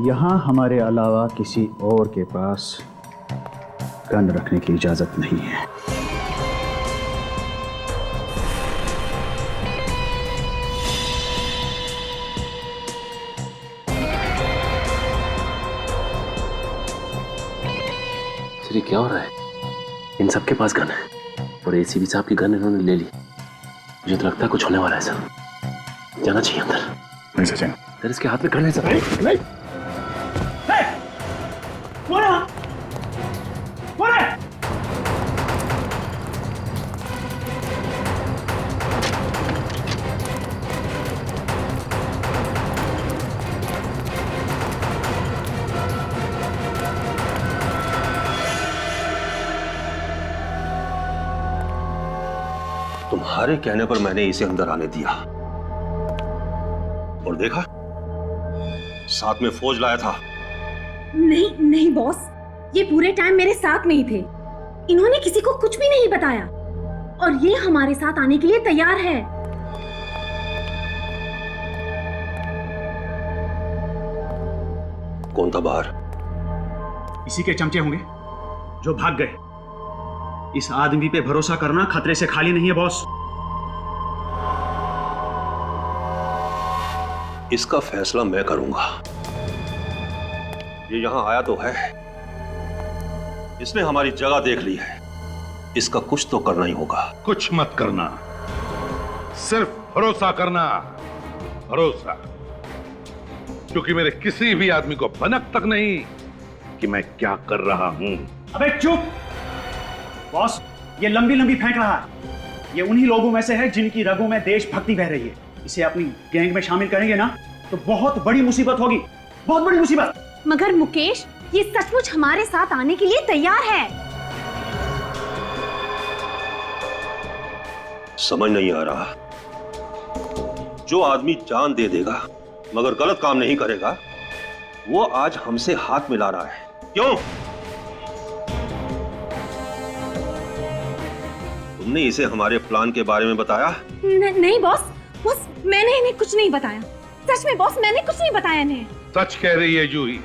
यहाँ हमारे अलावा किसी और के पास गन रखने की इजाजत नहीं है। श्री, क्या हो रहा है? इन सबके पास गन है और एसीपी साहब की गन इन्होंने ले ली। मुझे तो लगता है कुछ होने वाला है सर। जाना चाहिए अंदर। नहीं सचिन, सर इसके हाथ में गन है सर। नहीं। तुम्हारे कहने पर मैंने इसे अंदर आने दिया और देखा साथ में फौज लाया था। नहीं नहीं बॉस, ये पूरे टाइम मेरे साथ में ही थे। इन्होंने किसी को कुछ भी नहीं बताया और ये हमारे साथ आने के लिए तैयार है। कौन था बाहर? इसी के चमचे होंगे जो भाग गए। इस आदमी पे भरोसा करना खतरे से खाली नहीं है बॉस। इसका फैसला मैं करूंगा। ये यहां आया तो है, इसने हमारी जगह देख ली है, इसका कुछ तो करना ही होगा। कुछ मत करना, सिर्फ भरोसा करना, भरोसा। क्योंकि मेरे किसी भी आदमी को भनक तक नहीं कि मैं क्या कर रहा हूं। अबे चुप बॉस, ये लंबी लंबी फेंक रहा है। ये उन्हीं लोगों में से है जिनकी रगों में देशभक्ति बह रही है। इसे अपनी गैंग में शामिल करेंगे ना तो बहुत बड़ी मुसीबत होगी, बहुत बड़ी मुसीबत। मगर मुकेश, ये सचमुच हमारे साथ आने के लिए तैयार है। समझ नहीं आ रहा, जो आदमी जान दे देगा मगर गलत काम नहीं करेगा, वो आज हमसे हाथ मिला रहा है। क्यों? तुमने इसे हमारे प्लान के बारे में बताया? नहीं बॉस, मैंने इन्हें कुछ नहीं बताया। सच में बॉस, मैंने कुछ नहीं बताया इन्हें। सच कह रही है जूही।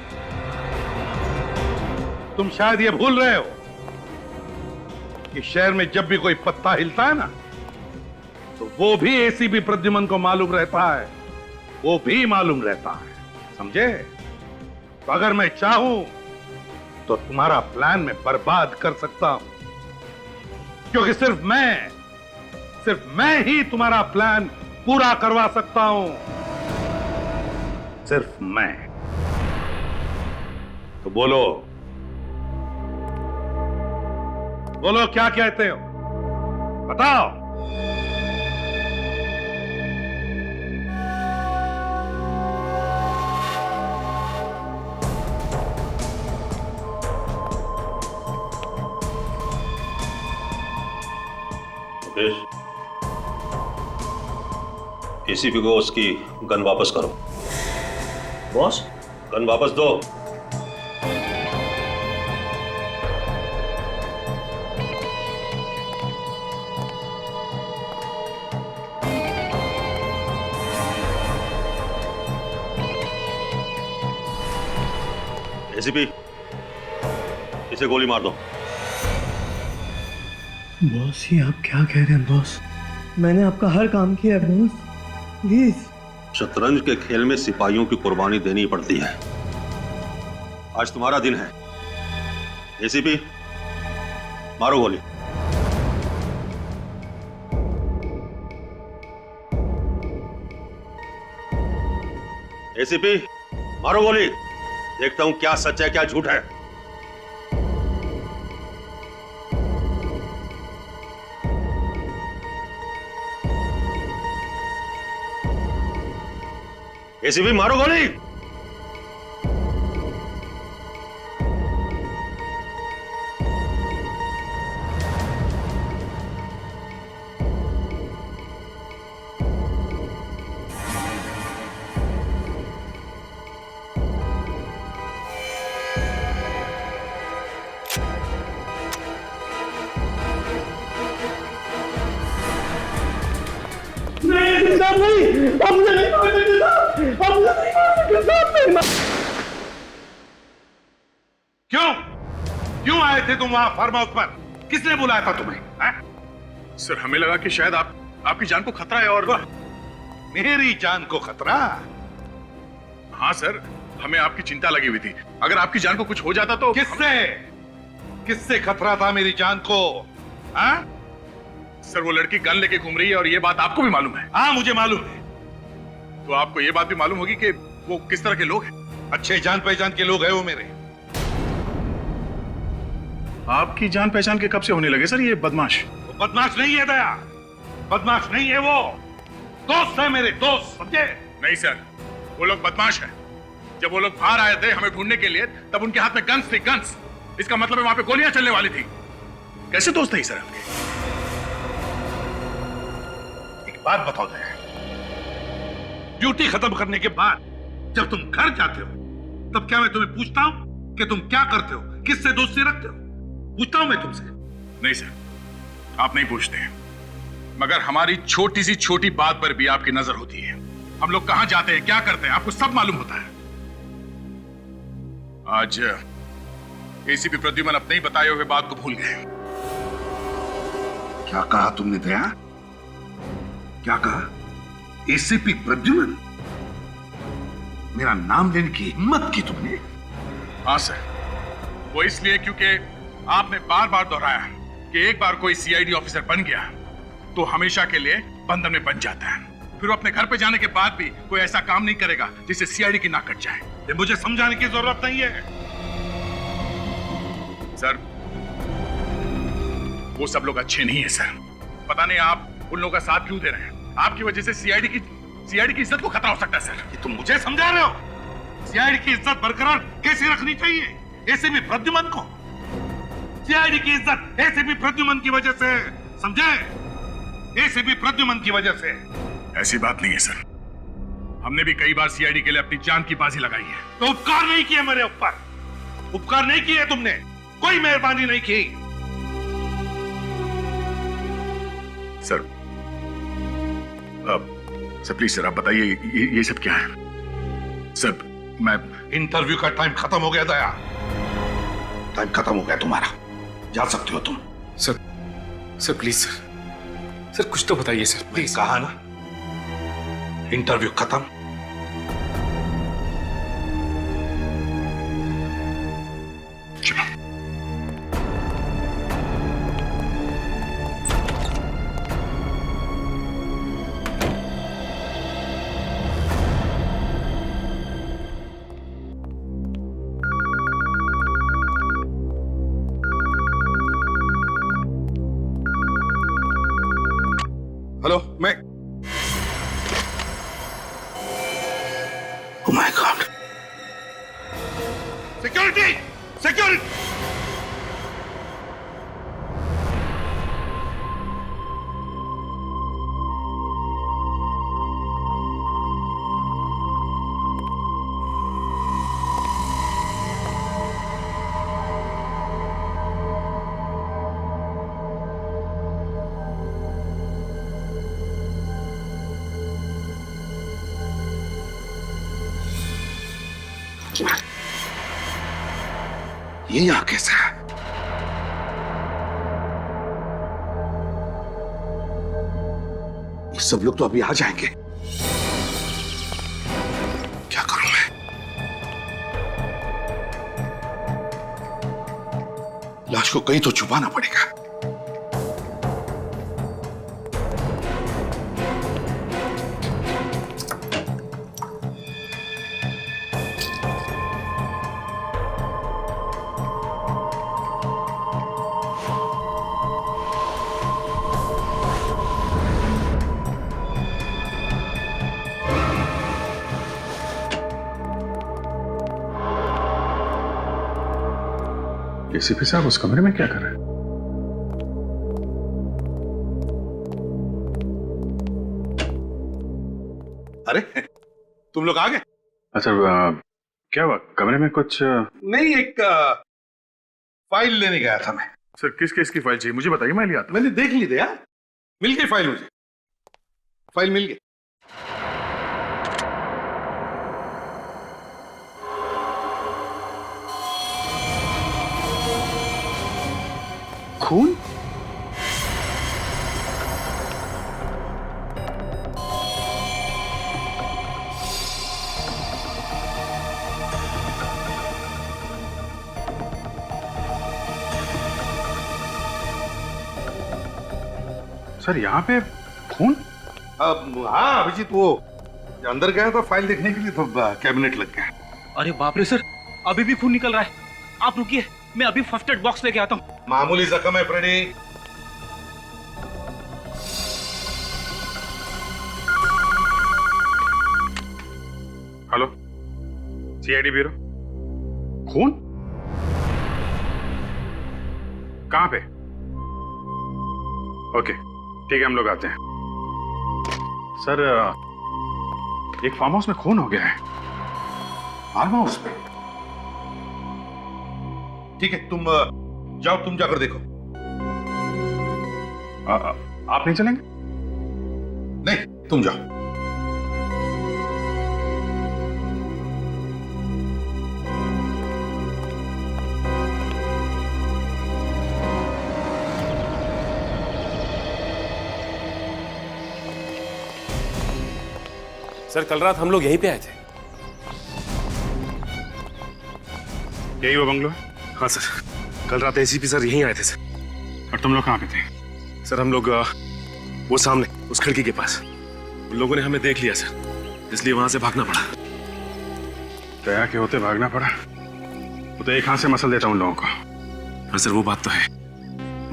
तुम शायद ये भूल रहे हो कि शहर में जब भी कोई पत्ता हिलता है ना, तो वो भी एसीपी प्रद्युमन को मालूम रहता है, वो भी मालूम रहता है, समझे? तो अगर मैं चाहूं तो तुम्हारा प्लान मैं बर्बाद कर सकता हूं, क्योंकि सिर्फ मैं ही तुम्हारा प्लान पूरा करवा सकता हूं। सिर्फ मैं। तो बोलो क्या कहते हो? बताओ। एसीपी को उसकी गन वापस करो। बॉस, गन वापस दो। एसीपी, इसे गोली मार दो। बॉस, ये आप क्या कह रहे हैं बॉस? मैंने आपका हर काम किया है बॉस, प्लीज। शतरंज के खेल में सिपाहियों की कुर्बानी देनी पड़ती है। आज तुम्हारा दिन है। एसीपी, मारो गोली। एसीपी, मारो गोली। देखता हूं क्या सच है क्या झूठ है। एसीपी, मारो गोली। क्यों आए थे तुम वहां फार्म हाउस पर? किसने बुलाया था तुम्हें? सर हमें लगा कि शायद आपकी जान को खतरा है और मेरी जान को खतरा? हाँ सर, हमें आपकी चिंता लगी हुई थी। अगर आपकी जान को कुछ हो जाता तो किससे खतरा था मेरी जान को? हाँ? सर वो लड़की गन लेके घूम रही है और ये बात आपको भी मालूम है। हाँ मुझे मालूम है। तो आपको ये बात भी मालूम होगी कि वो किस तरह के लोग हैं। अच्छे जान पहचान के लोग हैं वो मेरे। आपकी जान पहचान के कब से होने लगे सर ये बदमाश? वो बदमाश नहीं है दया, बदमाश नहीं है वो, दोस्त है मेरे, दोस्त, समझे? नहीं सर, वो लोग बदमाश हैं। जब वो लोग बाहर आए थे हमें ढूंढने के लिए, तब उनके हाथ में गन्स थी, गन्स। इसका मतलब है वहां पे गोलियां चलने वाली थी। कैसे दोस्त है सर आपके? एक बात बताओ दया, ड्यूटी खत्म करने के बाद जब तुम घर जाते हो तब क्या मैं तुम्हें पूछता हूं कि तुम क्या करते हो, किससे दोस्ती रखते हो? पूछता हूं मैं तुमसे? नहीं सर, आप नहीं पूछते हैं, मगर हमारी छोटी सी छोटी बात पर भी आपकी नजर होती है। हम लोग कहां जाते हैं, क्या करते हैं, आपको सब मालूम होता है। आज एसीपी प्रद्युमन अपने ही बताए हुए बात को भूल गए। क्या कहा तुमने दया? क्या कहा? एसीपी प्रद्युमन? मेरा नाम लेने की हिम्मत की तुमने? हाँ सर, वो इसलिए क्योंकि आपने बार बार दोहराया कि एक बार कोई सीआईडी ऑफिसर बन गया तो हमेशा के लिए बंधन में बन जाता है। फिर वो अपने घर पे जाने के बाद भी कोई ऐसा काम नहीं करेगा जिससे सीआईडी की नाक कट जाए। ये मुझे समझाने की जरूरत नहीं है। सर वो सब लोग अच्छे नहीं है सर। पता नहीं आप उन लोगों का साथ क्यों दे रहे हैं। आपकी वजह से सीआईडी की इज्जत को खतरा हो सकता है सर। ये तुम मुझे समझा रहे हो? सीआईडी की इज्जत बरकरार कैसे रखनी चाहिए? एसीपी प्रद्युमन को? सीआईडी की इज्जत एसीपी प्रद्युमन की वजह से, समझे? एसीपी प्रद्युमन की वजह से। ऐसी बात नहीं है सर, हमने भी कई बार सीआईडी के लिए अपनी जान की बाजी लगाई है। तो उपकार नहीं किए मेरे ऊपर, उपकार नहीं किए तुमने, कोई मेहरबानी नहीं की। सर सर प्लीज सर आप बताइए ये सब क्या है? सर मैं इंटरव्यू का टाइम खत्म हो गया दया, टाइम खत्म हो गया तुम्हारा, जा सकते हो तुम। सर प्लीज सर कुछ तो बताइए सर प्लीज। कहा ना, इंटरव्यू खत्म। चलो। हेलो, मैं Oh my God! Security! Security! ये यहां कैसे है? ये सब लोग तो अभी आ जाएंगे। क्या करूं मैं? लाश को कहीं तो छुपाना पड़ेगा। एसीपी साहब उस कमरे में क्या कर रहे हैं? अरे तुम लोग आ गए? अच्छा क्या हुआ कमरे में कुछ? नहीं, एक फाइल लेने गया था मैं। सर किस केस की फाइल चाहिए मुझे बताइए, मैं ले आता हूं। मैंने देख ली दया, मिल गई फाइल, मुझे फाइल मिल गई। खून? सर यहाँ पे खून? हाँ अभिजीत, वो अंदर गया था फाइल देखने के लिए तो कैबिनेट लग गया। अरे बाप रे सर, अभी भी खून निकल रहा है। आप रुकिए, मैं अभी फर्स्ट एड बॉक्स लेके आता हूँ। मामूली जख्म है प्रणय। Hello, CID bureau. खून? कहाँ पे? ओके ठीक है, हम लोग आते हैं। सर एक फार्म हाउस में खून हो गया है। फार्म हाउस में? ठीक है, तुम जाओ, तुम जाकर देखो। आप नहीं चलेंगे? नहीं, तुम जाओ। सर कल रात हम लोग यहीं पे आए थे। यही वो बंगलो है? हाँ सर, कल रात एसीपी सर यहीं आए थे सर। और तुम लोग कहाँ पे थे? सर हम लोग वो सामने उस खिड़की के पास। उन लोगों ने हमें देख लिया सर, इसलिए वहां से भागना पड़ा। दया के होते भागना पड़ा? वो तो एक हाथ से मसल देता उन लोगों को। हाँ सर वो बात तो है,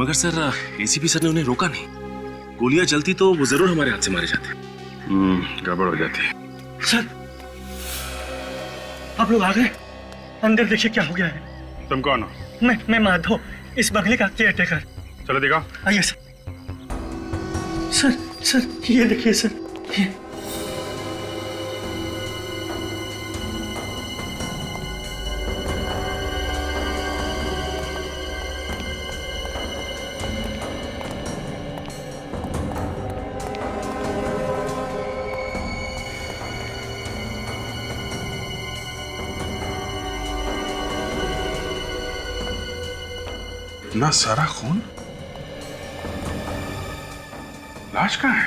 मगर सर एसीपी सर ने उन्हें रोका नहीं। गोलियां चलती तो वो जरूर हमारे हाथ से मारे जाते। गड़बड़ हो जाती है। सर आप लोग आ गए? अंदर देखिए क्या हो गया है। तुम कौन हो? मैं माधव, इस बंगले का केयरटेकर। चलो दिखाओ। आइए सर। सर सर ये देखिए सर, ये इतना सारा खून? लाश कहाँ है?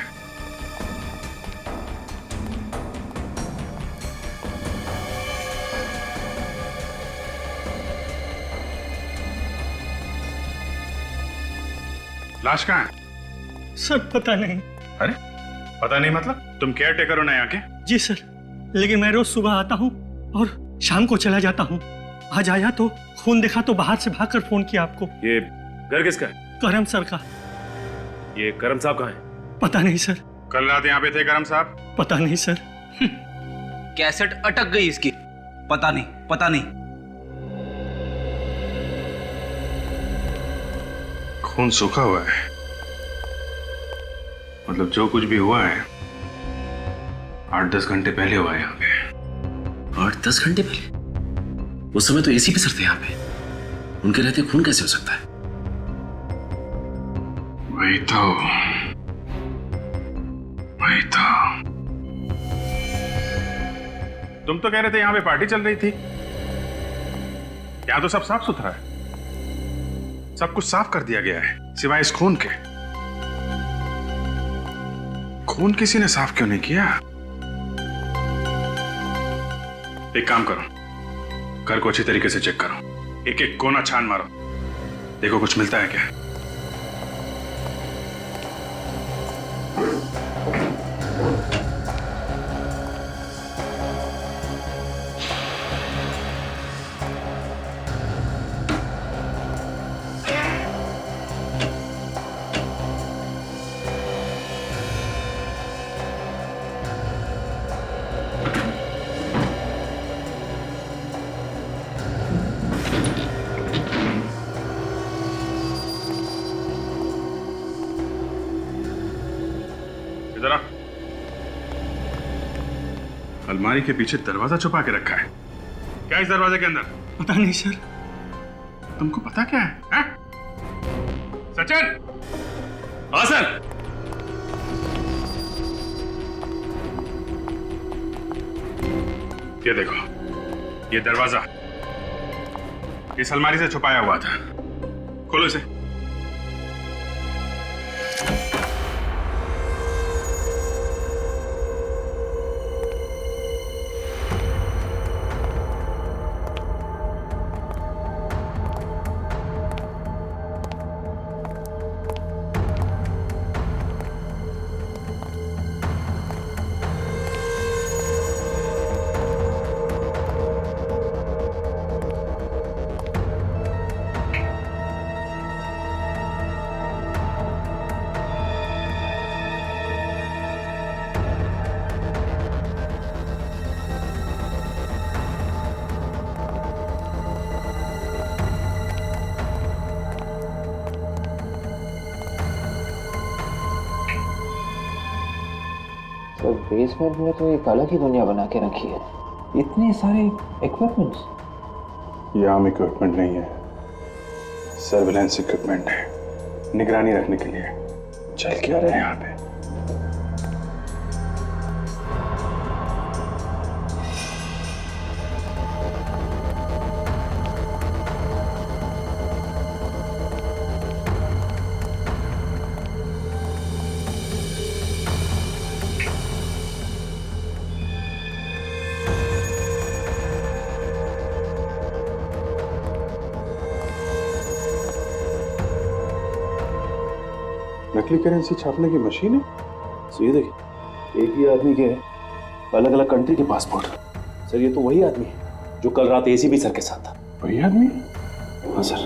लाश कहाँ है? सर पता नहीं। अरे पता नहीं मतलब? तुम केयर टेकर हो ना यहाँ के? जी सर, लेकिन मैं रोज सुबह आता हूँ और शाम को चला जाता हूँ। आज आया तो खून देखा तो बाहर से भागकर फोन किया आपको। ये घर किसका है? करम सर का। ये करम साहब कहाँ है? पता नहीं सर। कल रात यहाँ पे थे करम साहब? पता नहीं सर। कैसेट अटक गई इसकी। पता नहीं, पता नहीं। खून सूखा हुआ है, मतलब जो कुछ भी हुआ है 8-10 घंटे पहले हुआ है यहाँ पे। 8-10 घंटे पहले? उस समय तो एसीपी सर थे यहाँ पे, उनके रहते खून कैसे हो सकता है? वही तो। तुम तो कह रहे थे यहाँ पे पार्टी चल रही थी। यहाँ तो सब साफ सुथरा है, सब कुछ साफ कर दिया गया है सिवाय इस खून के। खून किसी ने साफ क्यों नहीं किया? एक काम करो, घर को अच्छी तरीके से चेक करो, एक एक कोना छान मारो, देखो कुछ मिलता है क्या। इधर आ। अलमारी के पीछे दरवाजा छुपा के रखा है। क्या इस दरवाजे के अंदर? पता नहीं सर। तुमको पता क्या है, है? सचिन! हाँ सर। ये देखो, ये दरवाजा इस अलमारी से छुपाया हुआ था। खोलो इसे। बेसमेंट में तो एक अलग ही दुनिया बना के रखी है, इतने सारे इक्विपमेंट्स। ये आम इक्विपमेंट नहीं है, सर्विलेंस इक्विपमेंट है, निगरानी रखने के लिए। चल क्या रहे हैं यहाँ पे? नकली करेंसी छापने की मशीन है। सर ये देखिए, एक ही आदमी के अलग अलग कंट्री के पासपोर्ट। सर ये तो वही आदमी है जो कल रात एसीपी सर के साथ था। वही आदमी? हाँ सर।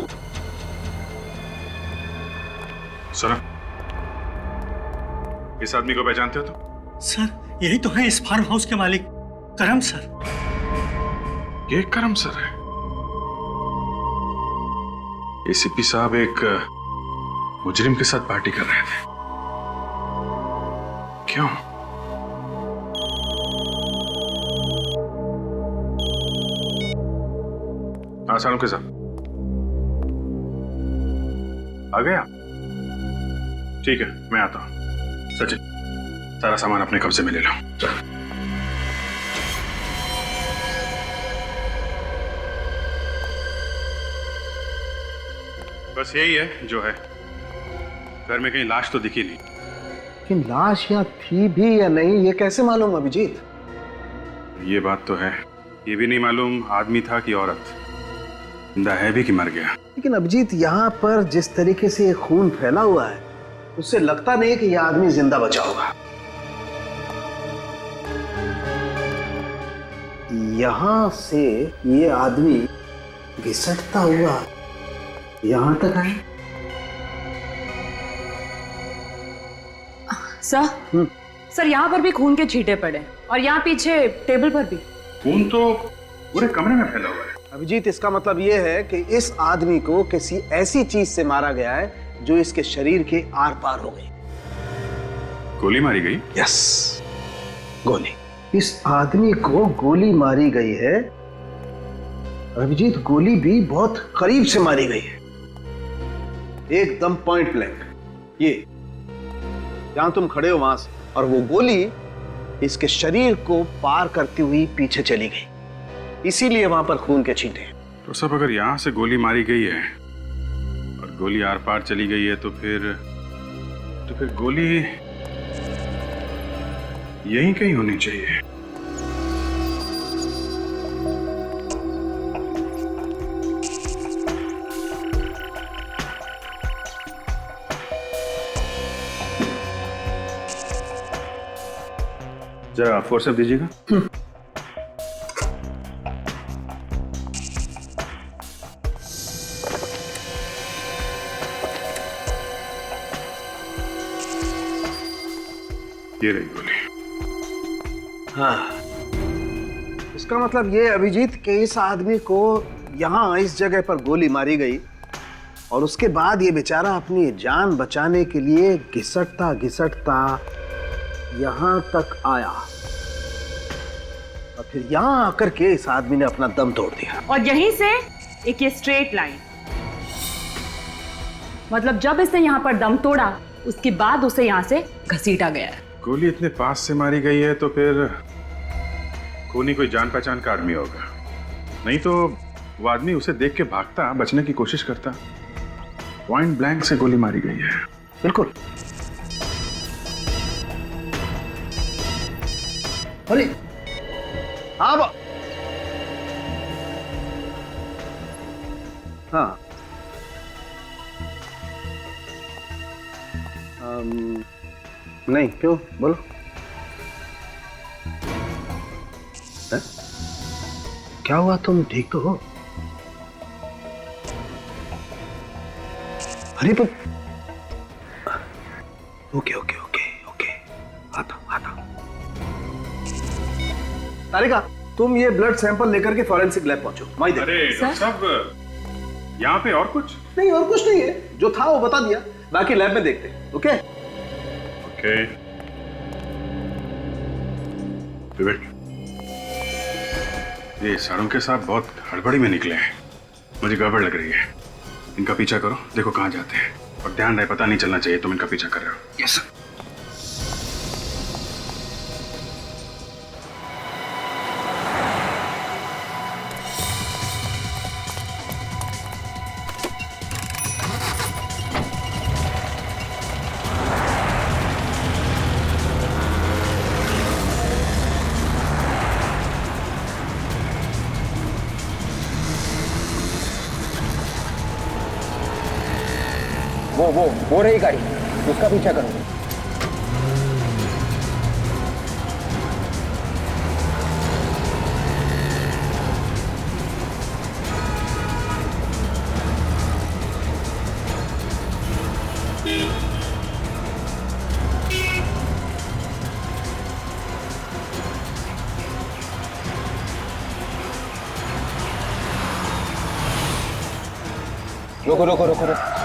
सर, इस आदमी को पहचानते हो तुम? सर यही तो है इस फार्म हाउस के मालिक, करम सर। ये करम सर है। एसीपी साहब एक मुजरिम के साथ पार्टी कर रहे थे। क्यों? हाँ सालों के साथ आ गया। ठीक है, मैं आता हूं। सचिन, सारा सामान अपने कब्जे में ले लो। बस यही है जो है। घर में कहीं लाश तो दिखी नहीं। लेकिन लाश यहाँ थी भी या नहीं ये कैसे मालूम अभिजीत? ये बात तो है, ये भी नहीं मालूम आदमी था कि औरत, जिंदा है भी कि मर गया। लेकिन अभिजीत यहाँ पर जिस तरीके से ये खून फैला हुआ है उससे लगता नहीं कि यह आदमी जिंदा बचा होगा। यहाँ से ये आदमी घिसटता हुआ यहाँ तक आए। सर यहाँ पर भी खून के छींटे पड़े और यहाँ पीछे टेबल पर भी। खून तो पूरे कमरे में फैला हुआ है। अभिजीत इसका मतलब यह है कि इस आदमी को किसी ऐसी चीज से मारा गया है जो इसके शरीर के आर पार हो गई। गोली मारी गई? यस, गोली। इस आदमी को गोली मारी गई है। अभिजीत गोली भी बहुत करीब से मारी गई है, एकदम पॉइंट ब्लैंक। ये जहां तुम खड़े हो वहां से, और वो गोली इसके शरीर को पार करती हुई पीछे चली गई, इसीलिए वहां पर खून के छींटे। तो सब अगर यहां से गोली मारी गई है और गोली आर पार चली गई है तो फिर गोली यहीं कहीं होनी चाहिए। जरा फोर्सेप दीजिएगा। ये रही गोली। हाँ, इसका मतलब ये अभिजीत कि इस आदमी को यहाँ इस जगह पर गोली मारी गई और उसके बाद ये बेचारा अपनी जान बचाने के लिए घिसटता घिसटता यहाँ तक आया और फिर यहाँ आकर के इस आदमी ने अपना दम तोड़ दिया। और यहीं से एक ये स्ट्रेट लाइन, मतलब जब इसने यहाँ पर दम तोड़ा उसके बाद उसे यहाँ से घसीटा गया है। गोली इतने पास से मारी गई है तो फिर खूनी कोई जान पहचान का आदमी होगा, नहीं तो वो आदमी उसे देख के भागता, बचने की कोशिश करता। पॉइंट ब्लैंक से गोली मारी गई है। बिल्कुल। अरे हाँ हाँ, नहीं, क्यों, बोलो। है? क्या हुआ, तुम ठीक तो हो? अरे पर ओके ओके ओके ओके, आता। तारिका, तुम ये ब्लड सैंपल लेकर के फॉरेंसिक लैब पहुंचो। वहीं देखो। अरे डॉक्टर साहब, यहाँ पे और कुछ नहीं, और कुछ नहीं है, जो था वो बता दिया, बाकी लैब में देखते हैं। Okay okay. विवेक, ये साळुंखे के साथ बहुत हड़बड़ी में निकले हैं। मुझे गड़बड़ लग रही है। इनका पीछा करो, देखो कहाँ जाते हैं, और ध्यान रहे पता नहीं चलना चाहिए तुम इनका पीछा कर रहे हो। Yes sir. वो रही गाड़ी, उसका पीछा करो। रोको रोको रोको रोको।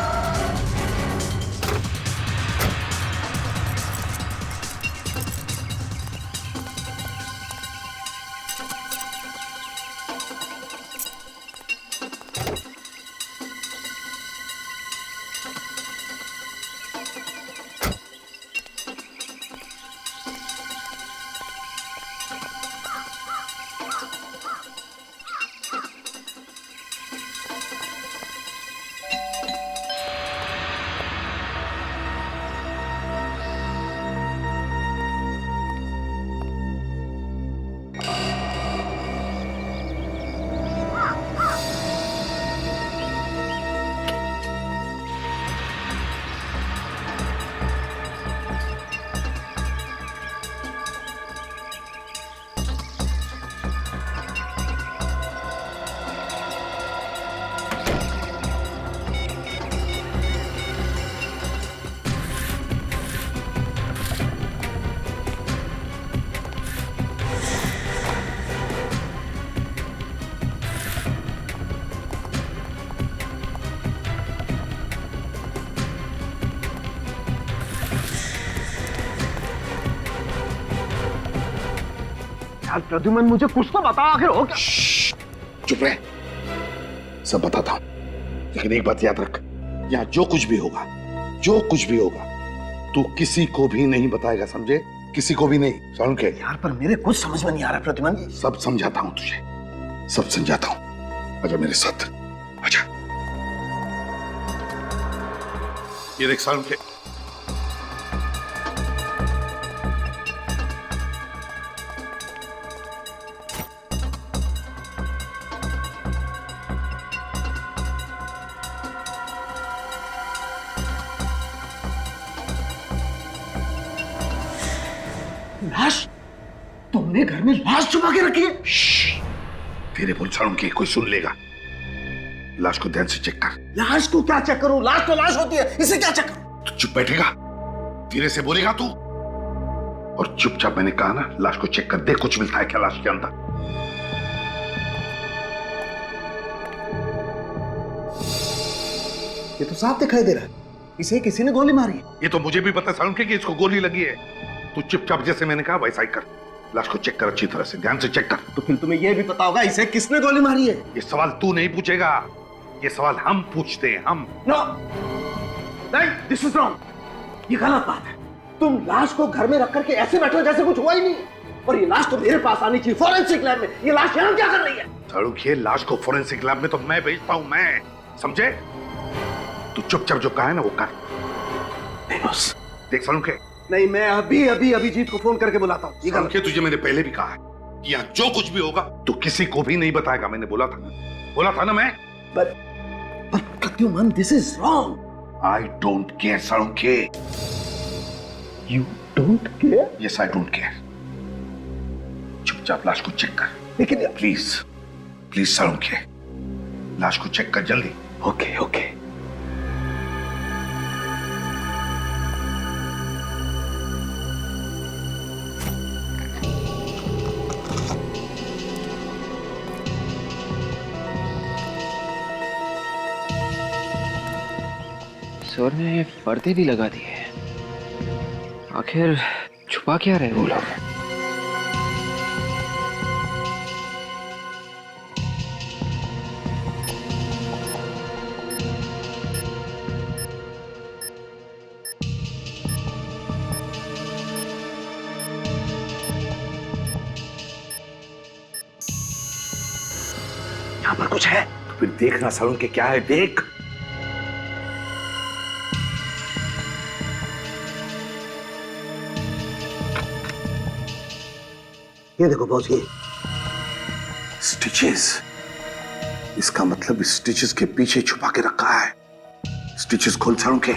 प्रद्युमन, मुझे कुछ तो बता, आखिर हो क्या? चुप रहे, सब बताता हूं, लेकिन एक बात याद रख, यहाँ जो कुछ भी होगा, तू किसी को भी नहीं बताएगा, समझे? किसी को भी नहीं। साळुंखे यार, पर मेरे कुछ समझ में नहीं आ रहा प्रद्युमन। सब समझाता हूं तुझे, सब समझाता हूं। आजा मेरे साथ, आजा। ये देख साळुंखे, लाश? तुमने घर में लाश छुपा के रखी है? तेरे बोल साळुंखे, कोई सुन लेगा। लाश को ध्यान से चेक कर। लाश को क्या चेक करूं? लाश तो लाश होती है, इसे क्या चेक करूं? तू चुप बैठेगा, धीरे से बोलेगा तू, और चुपचाप मैंने कहा ना, लाश को चेक कर, देख कुछ मिलता है क्या लाश के अंदर। ये तो साफ दिखाई दे रहा है, इसे किसी ने गोली मारी है। ये तो मुझे भी पता है साळुंखे कि इसको गोली लगी है। तू चुपचाप जैसे मैंने कहा वैसा ही कर, लाश को चेक कर, अच्छी तरह से ध्यान से चेक कर। तो फिर तुम्हें यह भी पता होगा इसे किसने गोली मारी है। ये सवाल तू नहीं पूछेगा, ये सवाल हम पूछते हैं, हम। नो, नहीं, दिस इज रॉन्ग, ये गलत बात है। तुम लाश को घर में रख करके ऐसे बैठे हो जैसे कुछ हुआ ही नहीं, और ये लाश तो मेरे पास आनी चाहिए, फॉरेंसिक लैब में। ये लाश यहाँ क्या कर रही है? साळुंखे, लाश को फॉरेंसिक लैब में तो मैं भेजता हूं, मैं, समझे? तू चुपचाप जो कहा है ना वो कर। नहीं बॉस, देख साळुंखे, नहीं, मैं अभी अभी अभिजीत को फोन करके बुलाता हूँ। साळुंखे, तुझे मैंने पहले भी कहा है कि यहाँ जो कुछ भी होगा तू किसी को भी नहीं बताएगा, मैंने बोला था ना मैं। But Pradyuman, this is wrong. I don't care, Salunkhe. You don't care? Yes, I don't care. चुपचाप लाश को चेक कर। लेकिन प्लीज प्लीज साळुंखे, लाश को चेक कर जल्दी। Okay okay. सर ने पर्दे भी लगा दिए, आखिर छुपा क्या रहे वो लोग? यहाँ पर कुछ है तो फिर देखना सालून के क्या है, देख। ये देखो बॉस, ये स्टिचेस। इसका मतलब स्टिचेस के पीछे छुपा के रखा है। स्टिचेस खोल सालून के।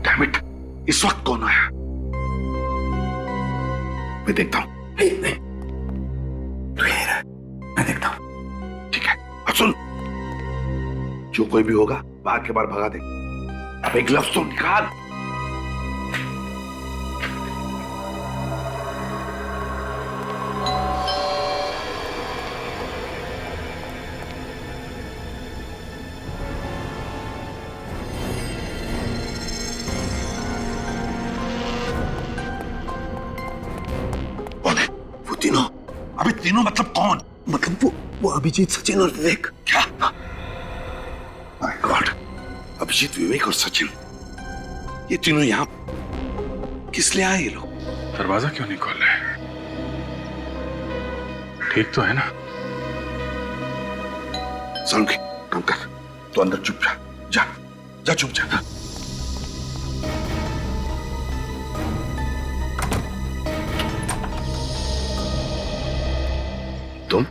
डैम इट, इस वक्त कौन आया? मैं देखता हूं। नहीं नहीं, तू यहीं रह, मैं देखता हूं। ठीक है, अब सुन, जो कोई भी होगा बाहर के बाहर भगा दे। अब एक ग्लव्स तो निकाल। तीनों? अबे तीनों मतलब कौन? मतलब वो अभिजीत, सचिन और विवेक। क्या? माय गॉड, अभिजीत, विवेक और सचिन, ये तीनों यहाँ किस लिए आए ये लोग? दरवाजा क्यों नहीं खोल रहे? ठीक तो है ना? सालून के काम कर, तो अंदर चुप जा, जा जा चुप जा। तुम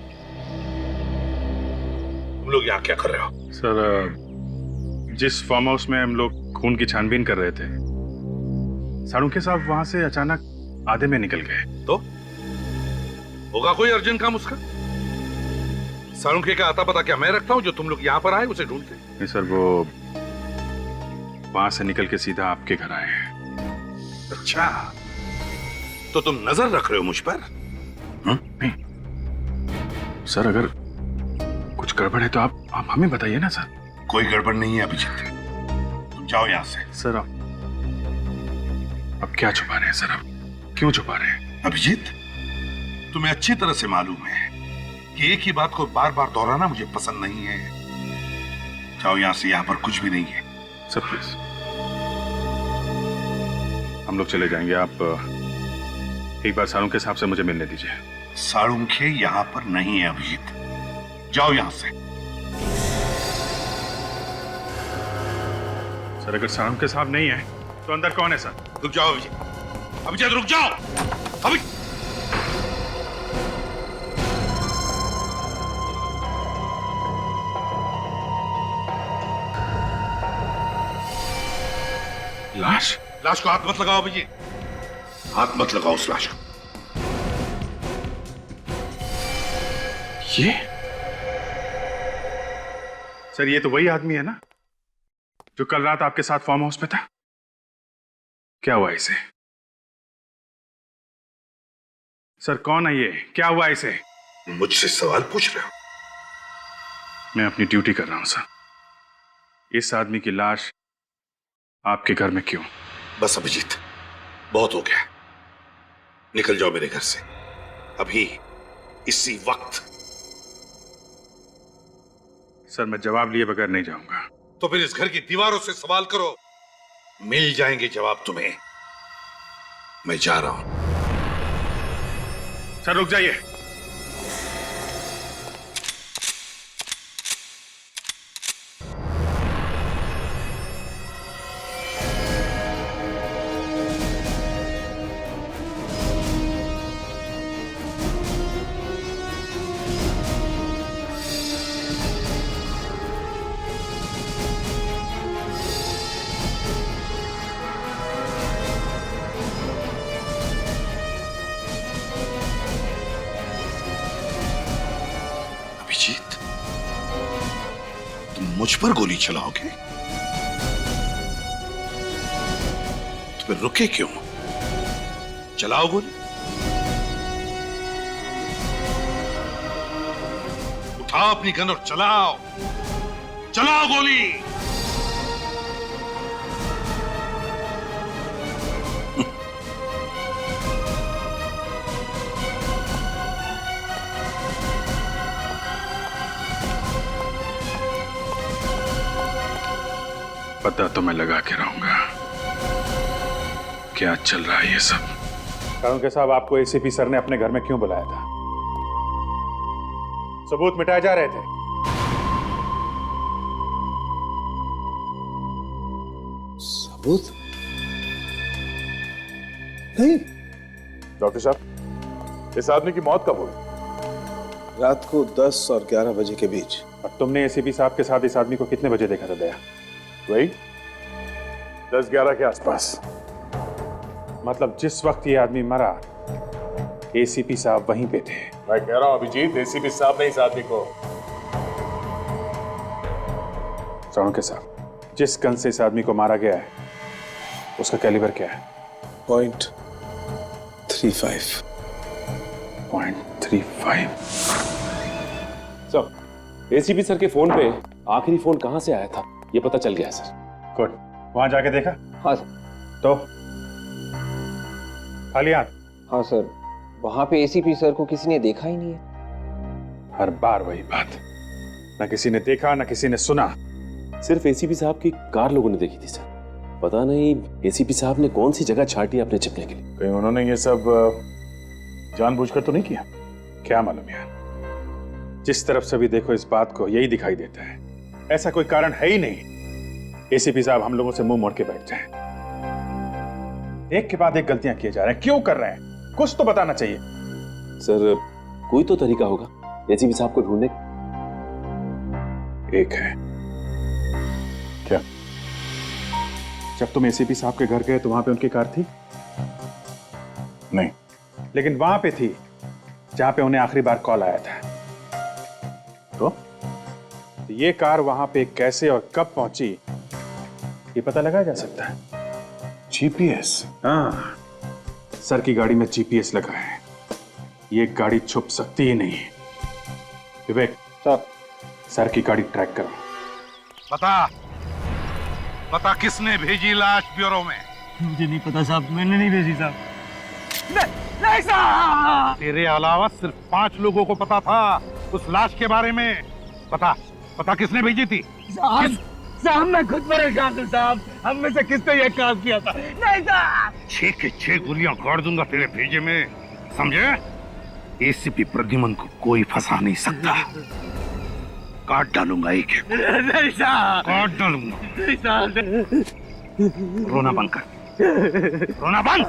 लोग यहाँ क्या कर रहे हो? सर, जिस फार्म हाउस में हम लोग खून की छानबीन कर रहे थे, सालून साहब वहां से अचानक आधे में निकल गए। तो होगा कोई अर्जेंट काम उसका? सालून का आता पता क्या मैं रखता हूँ जो तुम लोग यहाँ पर आए उसे ढूंढते? नहीं सर, वो वहां से निकल के सीधा आपके घर आए हैं। अच्छा, तो तुम नजर रख रहे हो मुझ पर? नहीं सर, अगर कुछ गड़बड़ है तो आप हमें बताइए ना सर। कोई गड़बड़ नहीं है अभिजीत, तुम जाओ यहाँ से। सर अब क्या छुपा रहे हैं सर? अब क्यों छुपा रहे हैं? अभिजीत, तुम्हें अच्छी तरह से मालूम है कि एक ही बात को बार बार दोहराना मुझे पसंद नहीं है। जाओ यहाँ से, यहाँ पर कुछ भी नहीं है। सर प्लीज, हम लोग चले जाएंगे। आप एक बार सालून के साहब से मुझे मिलने दीजिए। साळुंखे यहाँ पर नहीं है अभिजीत, जाओ यहाँ से। सर, अगर सालून के साहब नहीं है तो अंदर कौन है सर? रुक जाओ अभिजीत, अभिजीत रुक जाओ। अभी लाश? लाश को हाथ मत लगाओ अभिजीत, हाथ मत लगाओ उस लाश को। ये सर, ये तो वही आदमी है ना जो कल रात आपके साथ फार्म हाउस पे था? क्या हुआ इसे? सर कौन है ये? क्या हुआ इसे? मुझसे सवाल पूछ रहे हो? मैं अपनी ड्यूटी कर रहा हूं सर। इस आदमी की लाश आपके घर में क्यों? बस अभिजीत, बहुत हो गया, निकल जाओ मेरे घर से अभी, इसी वक्त। सर, मैं जवाब लिए बगैर नहीं जाऊंगा। तो फिर इस घर की दीवारों से सवाल करो, मिल जाएंगे जवाब तुम्हें। मैं जा रहा हूं। सर रुक जाइए। अभिजीत, तुम मुझ पर गोली चलाओगे? तो फिर रुके क्यों? चलाओ गोली। उठाओ अपनी गन और चलाओ, चलाओ गोली। पता तो मैं लगा के रहूंगा क्या चल रहा है ये सब। कानूनके साहब, आपको एसीपी सर ने अपने घर में क्यों बुलाया था? सबूत मिटाए जा रहे थे। सबूत नहीं। डॉक्टर साहब, इस आदमी की मौत कब हुई? रात को 10 और 11 बजे के बीच। और तुमने एसीपी साहब के साथ इस आदमी को कितने बजे देखा था दया? वही 10-11 के आसपास। मतलब जिस वक्त ये आदमी मरा एसीपी साहब वहीं पे थे। मैं कह रहा हूं अभिजीत, एसीपी साहब ने इस आदमी को। कानूनके साहब, जिस गन से इस आदमी को मारा गया है उसका कैलिबर क्या है? .35। .35। सर, एसीपी सर के फोन पे आखिरी फोन कहां से आया था ये पता चल गया सर। गुड। वहां जाके देखा? हाँ सर। तो खाली हाथ? हाँ सर, वहां पे एसीपी सर को किसी ने देखा ही नहीं है। हर बार वही बात, ना किसी ने देखा ना किसी ने सुना। सिर्फ एसीपी साहब की कार लोगों ने देखी थी सर। पता नहीं एसीपी साहब ने कौन सी जगह छाटी अपने छिपने के लिए। कहीं उन्होंने ये सब जानबूझकर तो नहीं किया? क्या मालूम यार, जिस तरफ से भी देखो इस बात को यही दिखाई देता है। ऐसा कोई कारण है ही नहीं एसीपी साहब हम लोगों से मुंह मोड़ के बैठ जाएं। एक के बाद एक गलतियां किए जा रहे हैं। क्यों कर रहे हैं? कुछ तो बताना चाहिए। सर, कोई तो तरीका होगा एसीपी साहब को ढूंढने का। एक है। क्या? जब तुम एसीपी साहब के घर गए तो वहां पे उनकी कार थी? नहीं, लेकिन वहां पे थी जहां पे उन्हें आखिरी बार कॉल आया था। तो ये कार वहां पे कैसे और कब पहुंची ये पता लगाया जा सकता है। जीपीएस? हाँ, सर की गाड़ी में जीपीएस लगा है। ये गाड़ी छुप सकती ही नहीं। विवेक सर की गाड़ी ट्रैक करो। बता किसने भेजी लाश ब्यूरो में? मुझे नहीं पता साहब, मैंने नहीं भेजी साहब। नहीं साहब, तेरे अलावा सिर्फ 5 लोगों को पता था उस लाश के बारे में। पता किसने भेजी थी? साहब मैं खुद परेशान हूँ साहब, हम में से किसने ये काम किया था? नहीं साहब। 6 के 6 गोलियां गाड़ दूंगा तेरे भेजे में, समझे? एसीपी प्रद्युमन को कोई फंसा नहीं सकता। काट डालूंगा एक एक। नहीं साहब, काट डालूंगा। नहीं साहब। रोना बंद कर, रोना बंद।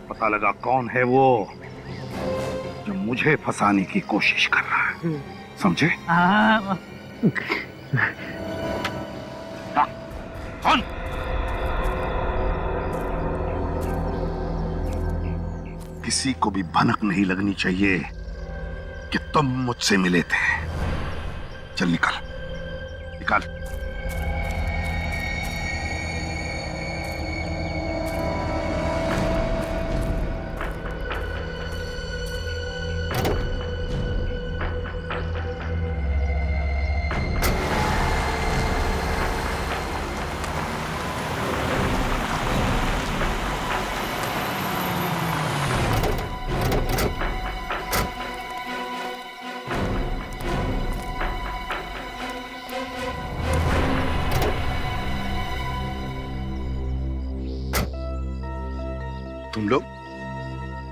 पता लगा कौन है वो जो मुझे फंसाने की कोशिश कर रहा है, समझे? कौन? किसी को भी भनक नहीं लगनी चाहिए कि तुम मुझसे मिले थे। चल निकल।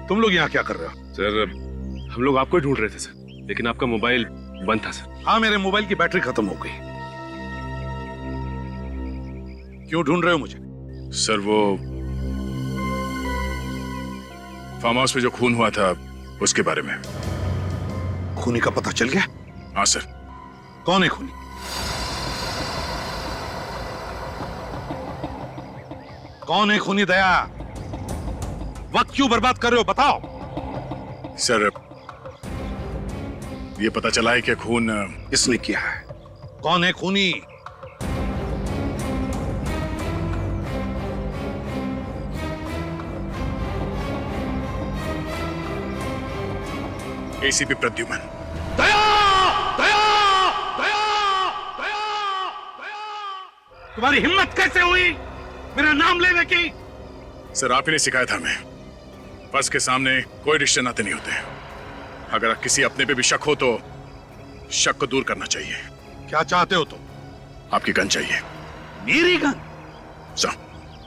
तुम लोग यहाँ क्या कर रहे हो? सर, हम लोग आपको ही ढूंढ रहे थे सर, लेकिन आपका मोबाइल बंद था सर। हाँ, मेरे मोबाइल की बैटरी खत्म हो गई। क्यों ढूंढ रहे हो मुझे? सर, वो फार्म हाउस में जो खून हुआ था उसके बारे में। खूनी का पता चल गया? हाँ सर। कौन है खूनी? कौन है खूनी? दया, वक्त क्यों बर्बाद कर रहे हो? बताओ। सर, ये पता चला है कि खून किसने किया है? कौन है खूनी? एसीपी प्रद्युमन। दया! दया! दया! दया! तुम्हारी हिम्मत कैसे हुई मेरा नाम लेने की? सर, आप ही ने सिखाया था हमें, फर्ज के सामने कोई रिश्ते नाते नहीं होते। अगर किसी अपने पे भी शक हो तो शक को दूर करना चाहिए। क्या चाहते हो तुम? आपकी गन चाहिए। मेरी गन?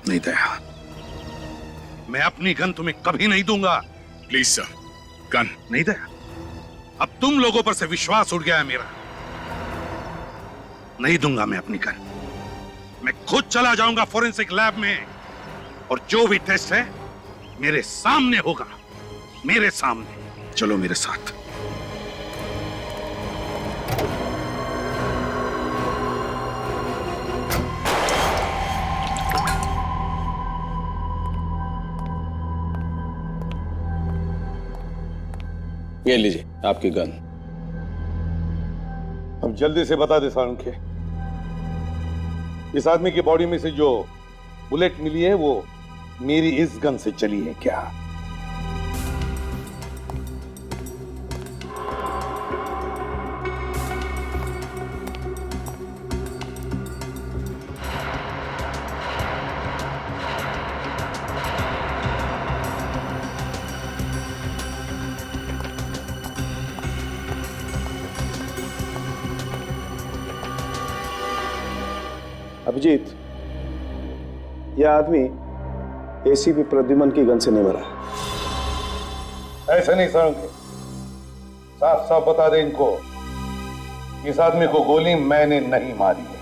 नहीं दया, मैं अपनी गन तुम्हें कभी नहीं दूंगा। प्लीज सर, गन नहीं दया, अब तुम लोगों पर से विश्वास उड़ गया है मेरा। नहीं दूंगा मैं अपनी गन। मैं खुद चला जाऊंगा फोरेंसिक लैब में और जो भी टेस्ट है मेरे सामने होगा, मेरे सामने। चलो मेरे साथ। ये लीजिए आपकी गन। अब जल्दी से बता दे सारंखे, इस आदमी की बॉडी में से जो बुलेट मिली है वो मेरी इस गन से चली है क्या? अभिजीत, यह आदमी एसीपी प्रद्युमन की गन से नहीं मरा। ऐसा नहीं सारंखे, साफ साफ बता दे इनको, इस आदमी को गोली मैंने नहीं मारी है।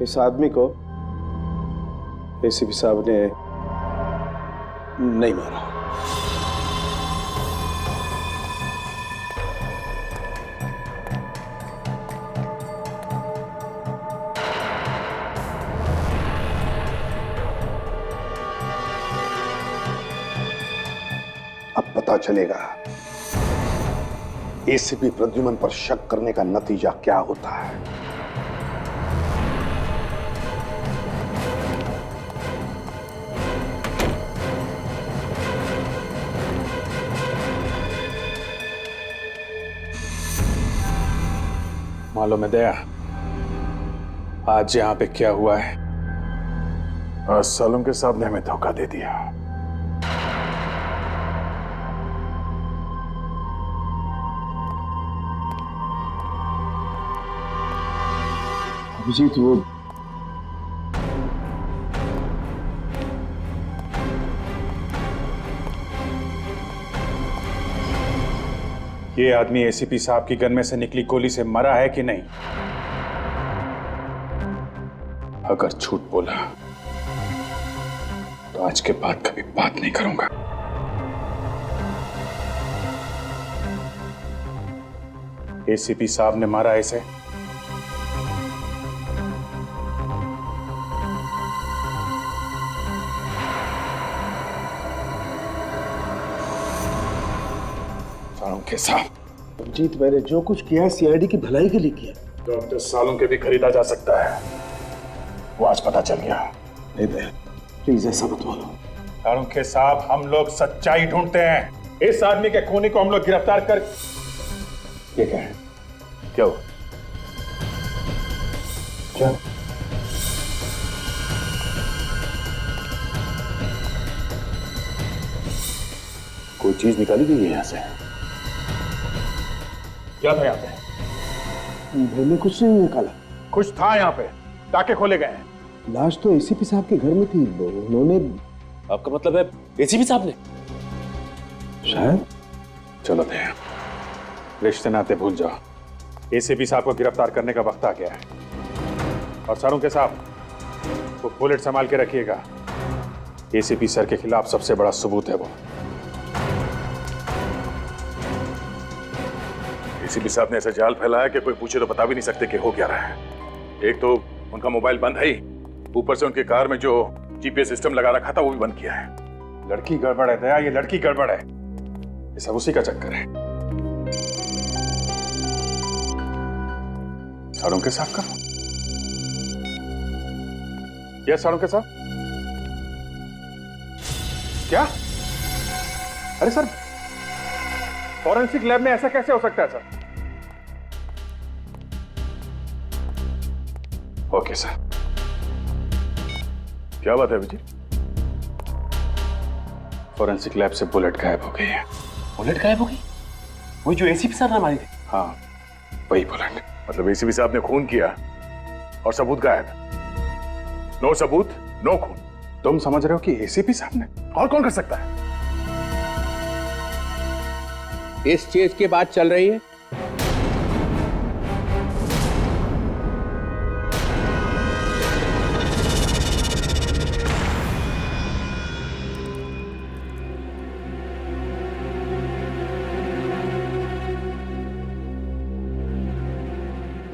इस आदमी को एसीपी साहब ने नहीं मारा। अब पता चलेगा एसीपी प्रद्युमन पर शक करने का नतीजा क्या होता है। मालूम है दया, आज यहाँ पे क्या हुआ है? आज सालुम के साहब ने हमें धोखा दे दिया। अभिजीत, वो ये आदमी एसीपी साहब की गन में से निकली गोली से मरा है कि नहीं? अगर झूठ बोला तो आज के बाद कभी बात नहीं करूंगा। एसीपी साहब ने मारा इसे? के साहब, अभिजीत, मैंने जो कुछ किया सीआईडी की भलाई के लिए किया। डॉक्टर सालों के भी खरीदा जा सकता है, वो आज पता चल गया। नहीं दया, प्लीज ऐसा मत बोलो। सालुंखे साहब, हम लोग सच्चाई ढूंढते हैं। इस आदमी के खूनी को हम लोग गिरफ्तार कर। ये क्या है? क्या हो? क्या? कोई चीज निकाली गई है यहां से? क्या था यहाँ पे? मैंने कुछ नहीं निकाला। कुछ था यहाँ पे, टाके खोले गए हैं। लाश तो एसीपी साहब के घर में थी, उन्होंने। आपका मतलब है एसीपी साहब ने? शायद। चलो दया, रिश्ते नाते भूल जाओ। एसीपी साहब को गिरफ्तार करने का वक्त आ गया है। और सालुंखे साहब, वो बुलेट संभाल के रखिएगा। एसीपी सर के खिलाफ सबसे बड़ा सबूत है वो। एसीपी साहब ने ऐसा जाल फैलाया कि कोई पूछे तो बता भी नहीं सकते कि हो क्या रहा है। एक तो उनका मोबाइल बंद है ही, ऊपर से उनकी कार में जो जीपीएस सिस्टम लगा रखा था वो भी बंद किया है। लड़की गड़बड़ है दया, ये लड़की गड़बड़ है। ये सब उसी का चक्कर है। सालुंखे साहब का? यस सालुंखे साहब। क्या? अरे सर, फॉरेंसिक लैब में ऐसा कैसे हो सकता है सर? Okay sir. क्या बात है विजय? फॉरेंसिक लैब से बुलेट गायब हो गई है। बुलेट गायब हो गई? वही जो एसीपी सर ने मारी थी? हाँ, वही बुलेट। मतलब एसीपी साहब ने खून किया और सबूत गायब। नो सबूत, नो खून। तुम समझ रहे हो कि एसीपी साहब ने? और कौन कर सकता है? इस चीज की बात चल रही है।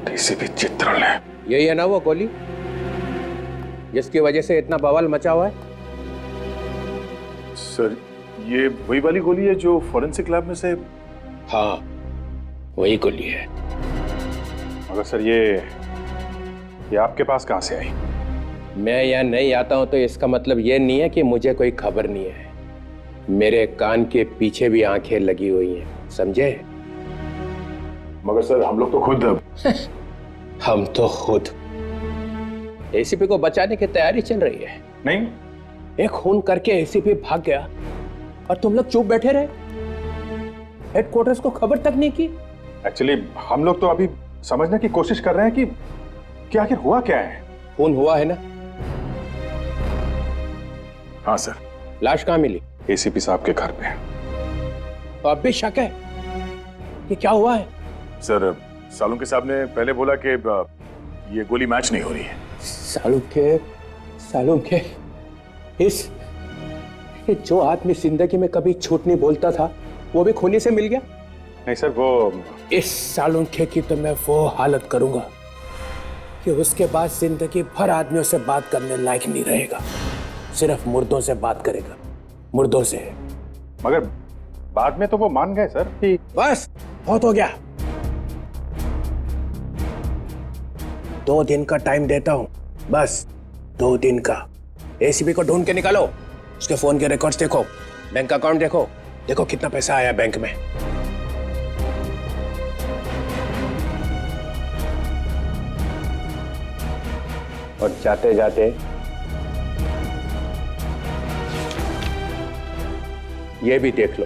एसीपी चित्रण है। यही है ना वो गोली जिसकी वजह से इतना बवाल मचा हुआ है? सर ये वही वाली गोली है जो फॉरेंसिक लैब में से? हाँ वही गोली है। मगर सर ये आपके पास कहां से आई? मैं यहाँ नहीं आता हूं तो इसका मतलब ये नहीं है कि मुझे कोई खबर नहीं है। मेरे कान के पीछे भी आंखें लगी हुई हैं, समझे? मगर सर हम लोग तो खुद हम तो खुद एसीपी को बचाने की तैयारी चल रही है। नहीं, एक खून करके एसीपी भाग गया और तुम लोग चुप बैठे रहे, हेडक्वार्टर्स को खबर तक नहीं की। एक्चुअली हम लोग तो अभी समझने की कोशिश कर रहे हैं कि आखिर हुआ क्या है। खून हुआ है ना? हाँ सर। लाश कहाँ मिली? एसीपी साहब के घर पे। तो अब भी शक है कि क्या हुआ है? सर सालुंके साहब ने पहले बोला कि ये गोली मैच नहीं हो रही है। सालुंके इस जो आदमी जिंदगी में कभी झूठ नहीं बोलता था वो भी खूनी से मिल गया? नहीं सर, वो इस सालुंके की तो मैं वो हालत करूंगा कि उसके बाद जिंदगी भर आदमियों से बात करने लायक नहीं रहेगा, सिर्फ मुर्दों से बात करेगा, मुर्दों से। मगर बाद में तो वो मान गए सर कि बस बहुत हो गया। 2 दिन का टाइम देता हूं, बस 2 दिन का। एसीपी को ढूंढ के निकालो, उसके फोन के रिकॉर्ड्स देखो, बैंक अकाउंट देखो, देखो कितना पैसा आया बैंक में। और जाते जाते ये भी देख लो।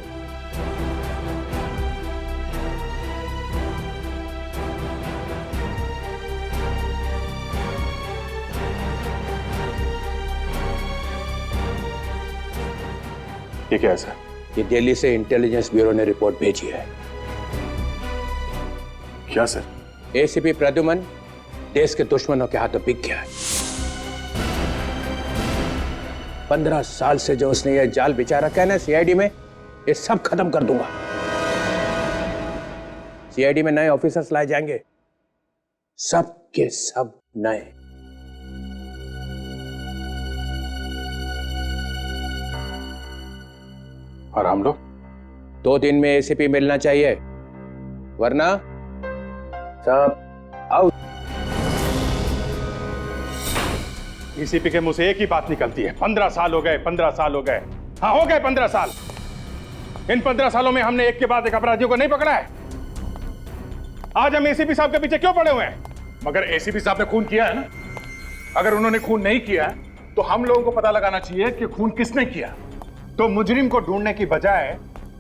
ये क्या है सर? ये दिल्ली से इंटेलिजेंस ब्यूरो ने रिपोर्ट भेजी है। क्या सर? एसीपी प्रद्युमन देश के दुश्मनों के हाथों बिक गया है। 15 साल से जो उसने ये जाल बिछा रखा है ना सीआईडी में, ये सब खत्म कर दूंगा। सीआईडी में नए ऑफिसर्स लाए जाएंगे, सब के सब नए। और हम लोग 2 दिन में एसीपी मिलना चाहिए, वरना सब आउट। एसीपी के मुंह से एक ही बात निकलती है, 15 साल हो गए, 15 साल हो गए। हाँ हो गए 15 साल। इन 15 सालों में हमने एक के बाद एक अपराधियों को नहीं पकड़ा है। आज हम एसीपी साहब के पीछे क्यों पड़े हुए हैं? मगर एसीपी साहब ने खून किया है ना। अगर उन्होंने खून नहीं किया तो हम लोगों को पता लगाना चाहिए कि खून किसने किया। तो मुजरिम को ढूंढने की बजाय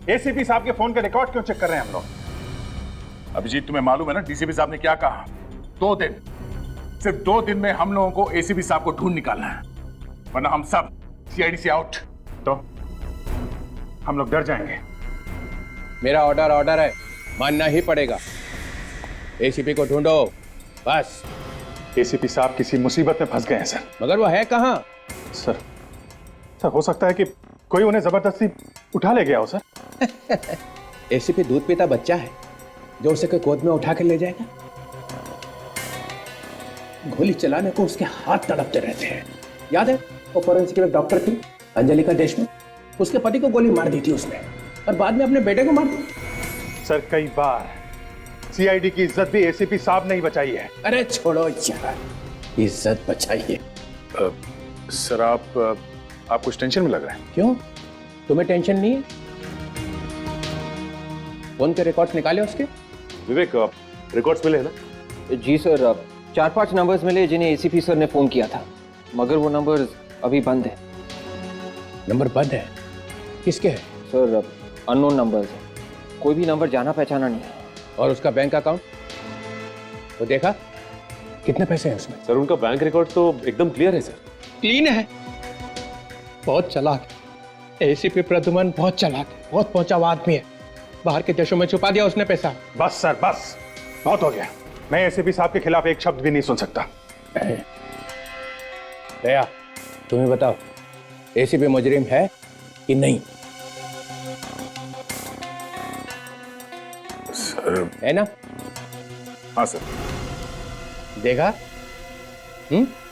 एसीपी साहब के फोन के रिकॉर्ड क्यों चेक कर रहे हैं हम लोग? अभिजीत तुम्हें मालूम है ना डीसीपी साहब ने क्या कहा? 2 दिन, सिर्फ 2 दिन में हम लोगों को एसीपी साहब को ढूंढ निकालना है, वरना हम सब सीआईडी से आउट। तो हम लोग डर जाएंगे। मेरा ऑर्डर है, मानना ही पड़ेगा। एसीपी को ढूंढो, बस। एसीपी साहब किसी मुसीबत में फंस गए हैं सर। मगर वो है कहां? सर हो सकता है कि कोई उन्हें जबरदस्ती उठा ले गया हो सर। एसीपी दूध पीता बच्चा है जो उसे कोई गोद में उठा कर ले जाएगा? गोली चलाने को उसके हाथ तड़पते रहते हैं। याद है वो फॉरेंसिक में डॉक्टर थी अंजलिका देशमुख, उसके पति को गोली मार दी थी उसने, और बाद में अपने बेटे को मार दिया। सर कई बार सीआईडी की इज्जत भी एसीपी साहब ने ही बचाई है। अरे छोड़ो यार, इज्जत बचाइए। सर आप कुछ टेंशन में लग रहे हैं। क्यों, तुम्हें टेंशन नहीं है? फोन के रिकॉर्ड्स निकाले उसके? विवेक रिकॉर्ड्स मिले ना? जी सर, 4-5 नंबर्स मिले जिन्हें एसीपी सर ने फोन किया था, मगर वो नंबर अभी बंद है। नंबर बंद है? किसके है? सर अननोन नंबर्स है, कोई भी नंबर जाना पहचाना नहीं है। और उसका बैंक अकाउंट? वो देखा कितने पैसे हैं उसमें? सर उनका बैंक रिकॉर्ड तो एकदम क्लियर है सर। क्लीन है। बहुत चालाक है एसीपी प्रद्युमन, बहुत चालाक है, बहुत पहुंचा हुआ आदमी है। बाहर के देशों में छुपा दिया उसने पैसा। बस सर बस, बहुत हो गया। मैं एसीपी साहब के खिलाफ एक शब्द भी नहीं सुन सकता। दया, तुम्हें बताओ एसीपी मुजरिम है कि नहीं? सर है ना? हाँ सर। देखा?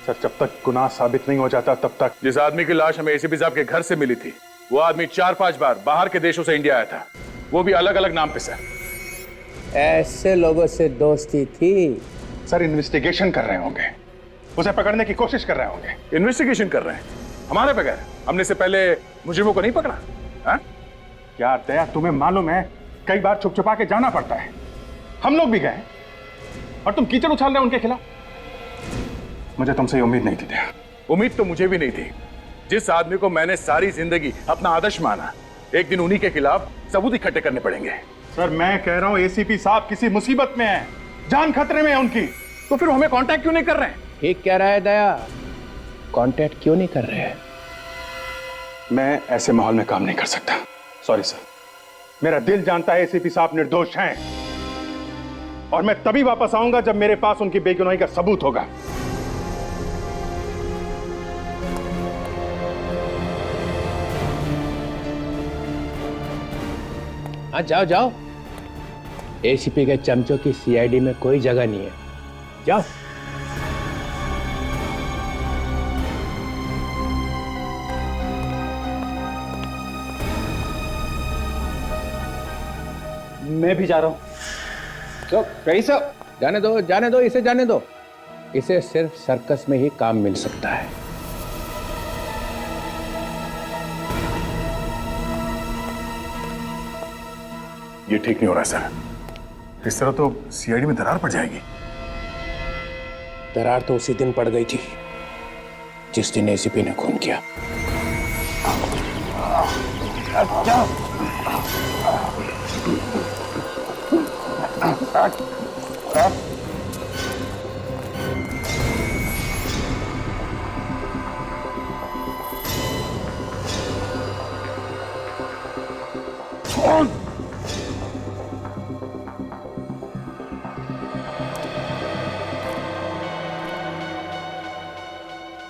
सर जब तक गुनाह साबित नहीं हो जाता तब तक। जिस आदमी की लाश हमें एसीपी साहब के घर से मिली थी, वो आदमी 4-5 बार बाहर के देशों से इंडिया आया था, वो भी अलग अलग नाम पे सर। ऐसे लोगों से दोस्ती थी। सर इन्वेस्टिगेशन कर रहे होंगे, उसे पकड़ने की कोशिश कर रहे होंगे। इन्वेस्टिगेशन कर रहे हैं हमारे बगैर? हमने से पहले मुजरिमों को नहीं पकड़ा? हाँ? यार दया, तुम्हें मालूम है कई बार छुप छुपा के जाना पड़ता है। हम लोग भी गए और तुम कीचड़ उछाल रहे हो उनके खिलाफ। मुझे तुमसे ये उम्मीद नहीं थी दया। उम्मीद तो मुझे भी नहीं थी। जिस आदमी को मैंने सारी जिंदगी अपना आदर्श माना, एक दिन उन्हीं के खिलाफ सबूत इकट्ठे करने पड़ेंगे। सर मैं कह रहा हूं एसीपी साहब किसी मुसीबत में है, जान खतरे में है उनकी। तो फिर हमें कांटेक्ट क्यों नहीं कर रहे हैं? ठीक कह रहा है दया, कांटेक्ट क्यों नहीं कर रहे हैं? मैं ऐसे माहौल में काम नहीं कर सकता। सॉरी सर, मेरा दिल जानता है एसीपी साहब निर्दोष हैं, और मैं तभी वापस आऊंगा जब मेरे पास उनकी बेगुनाही का सबूत होगा। हाँ जाओ जाओ, एसीपी के चमचों की सीआईडी में कोई जगह नहीं है, जाओ। मैं भी जा रहा हूं। तो कहीं सब जाने दो, जाने दो, इसे जाने दो। इसे सिर्फ सर्कस में ही काम मिल सकता है। ये ठीक नहीं हो रहा सर। इस तरह तो सीआईडी में दरार पड़ जाएगी। दरार तो उसी दिन पड़ गई थी जिस दिन एसीपी ने खून किया।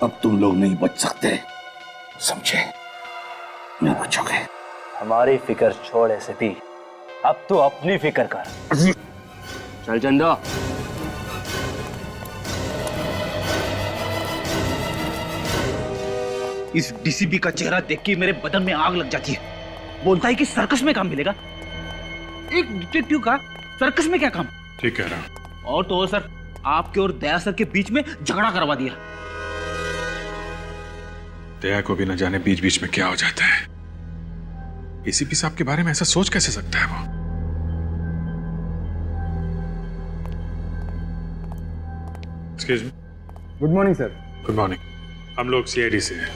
अब तुम लोग नहीं बच सकते, समझे? नहीं बचोगे। हमारी फिक्र छोड़ ऐसे भी, अब तो अपनी फिक्र कर। चल चंदा। इस डीसीपी का चेहरा देख के मेरे बदन में आग लग जाती है। बोलता है कि सर्कस में काम मिलेगा। एक डिटेक्टिव का सर्कस में क्या काम? ठीक कह रहा। और तो और सर, आपके और दया सर के बीच में झगड़ा करवा दिया। दया को भी न जाने बीच बीच में क्या हो जाता है। एसीपी साहब के बारे में ऐसा सोच कैसे सकता है वो? Excuse me. Good morning sir. Good morning. हम लोग सीआईडी से हैं।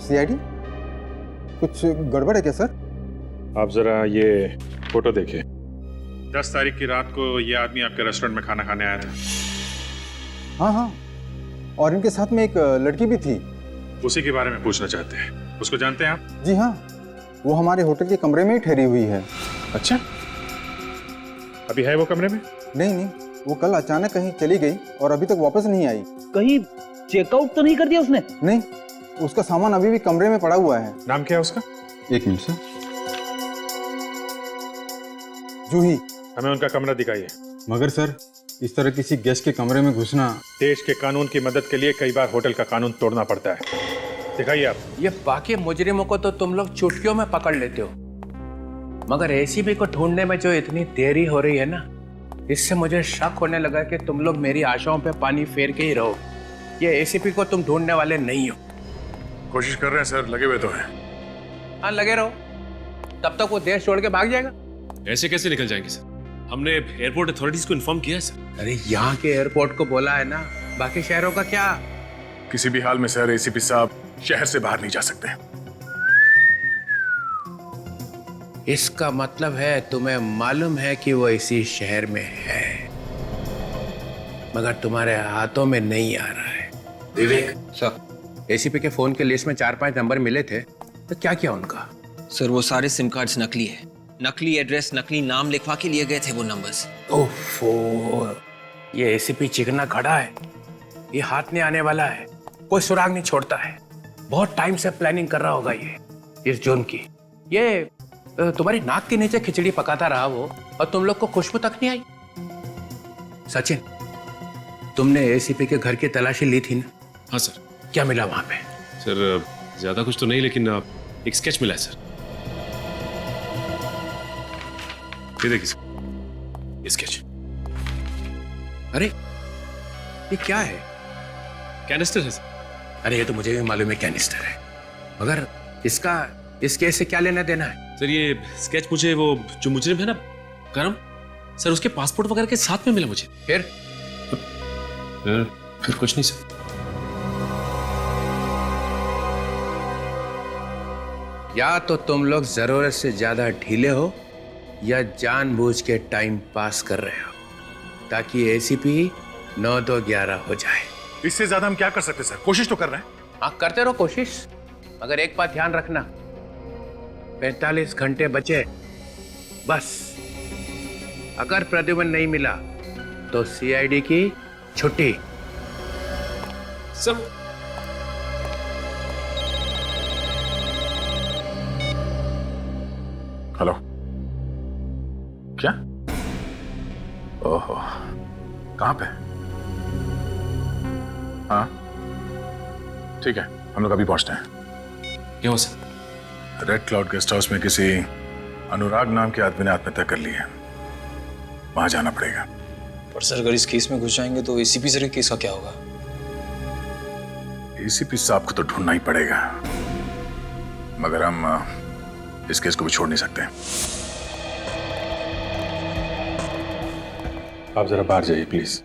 सीआईडी? कुछ गड़बड़ है क्या सर? आप जरा ये फोटो देखिए। 10 तारीख की रात को ये आदमी आपके रेस्टोरेंट में खाना खाने आया था। हाँ हाँ, और इनके साथ में एक लड़की भी थी। उसी के बारे में पूछना चाहते हैं। उसको जानते हैं आप? जी हाँ, वो हमारे होटल के कमरे में ही ठहरी हुई है। अच्छा, अभी है वो कमरे में? नहीं नहीं, वो कल अचानक कहीं चली गई और अभी तक वापस नहीं आई। कहीं चेकआउट तो नहीं कर दिया उसने? नहीं, उसका सामान अभी भी कमरे में पड़ा हुआ है। नाम क्या है उसका? एक मिनट सर। जूही। हमें उनका कमरा दिखाइए। मगर सर, इस तरह किसी गेस्ट के कमरे में घुसना। देश के कानून की मदद के लिए कई बार होटल का कानून तोड़ना पड़ता है। दिखाइए आप। ये बाकी मुजरिमों को तो तुम लोग चुटकियों में पकड़ लेते हो, मगर एसीपी को ढूंढने में जो इतनी देरी हो रही है ना, इससे मुझे शक होने लगा कि तुम लोग मेरी आशाओं पे पानी फेर के ही रहो। ये एसीपी को तुम ढूंढने वाले नहीं हो। कोशिश कर रहे हैं सर, लगे हुए तो हैं। हाँ लगे रहो, तब तक वो देश छोड़ के भाग जाएगा। ऐसे कैसे निकल जाएंगे सर? हमने एयरपोर्ट अथॉरिटीज को इन्फॉर्म किया है सर। अरे यहाँ के एयरपोर्ट को बोला है ना, बाकी शहरों का क्या? किसी भी हाल में सर एसीपी साहब शहर से बाहर नहीं जा सकते। इसका मतलब है तुम्हें मालूम है कि वो इसी शहर में है, मगर तुम्हारे हाथों में नहीं आ रहा है। विवेक सर, एसीपी के फोन के लिस्ट में 4-5 नंबर मिले थे, तो क्या किया उनका? सर वो सारे सिम कार्ड्स नकली है। नकली एड्रेस, नकली नाम लिखवा के लिए गए थे वो नंबर्स। ओफो, ये एसीपी चिकना खड़ा है, ये हाथ नहीं आने वाला है, कोई सुराग नहीं छोड़ता है। बहुत टाइम से प्लानिंग कर रहा होगा ये इस जोन की। ये तुम्हारी नाक के नीचे खिचड़ी पकाता रहा वो, और तुम लोग को खुशबू तक नहीं आई। सचिन, तुमने एसीपी के घर की तलाशी ली थी ना? हाँ सर। क्या मिला वहां पे? सर ज्यादा कुछ तो नहीं, लेकिन एक स्केच मिला है सर। ये देखिए सर, ये स्केच। अरे ये क्या है? कैनिस्टर है सर। अरे ये तो मुझे भी मालूम है कैनिस्टर है, मगर इस केस से क्या लेना देना है? सर ये स्केच मुझे वो जो मुजरिम है ना करम सर, उसके पासपोर्ट वगैरह के साथ में मिला मुझे। फिर कुछ नहीं सर। या तो तुम लोग जरूरत से ज्यादा ढीले हो, या जानबूझ के टाइम पास कर रहे हो, ताकि एसीपी 9-2-11 हो जाए। इससे ज्यादा हम क्या कर सकते सर? कोशिश तो कर रहे हैं। हाँ, करते रहो कोशिश, मगर एक बात ध्यान रखना, 45 घंटे बचे बस। अगर प्रद्युमन नहीं मिला तो सीआईडी की छुट्टी। सर हेलो, क्या? ओहो, कहाँ पे? हाँ ठीक है, हम लोग अभी पहुंचते हैं। क्या हुआ sir? Red cloud guest house में किसी अनुराग नाम के आदमी ने आत्महत्या कर ली है, वहां जाना पड़ेगा। पर सर अगर इस केस में घुस जाएंगे तो एसीपी सर के केस का क्या होगा? एसीपी साहब को तो ढूंढना ही पड़ेगा, मगर हम इस केस को भी छोड़ नहीं सकते। आप जरा बाहर जाइए प्लीज।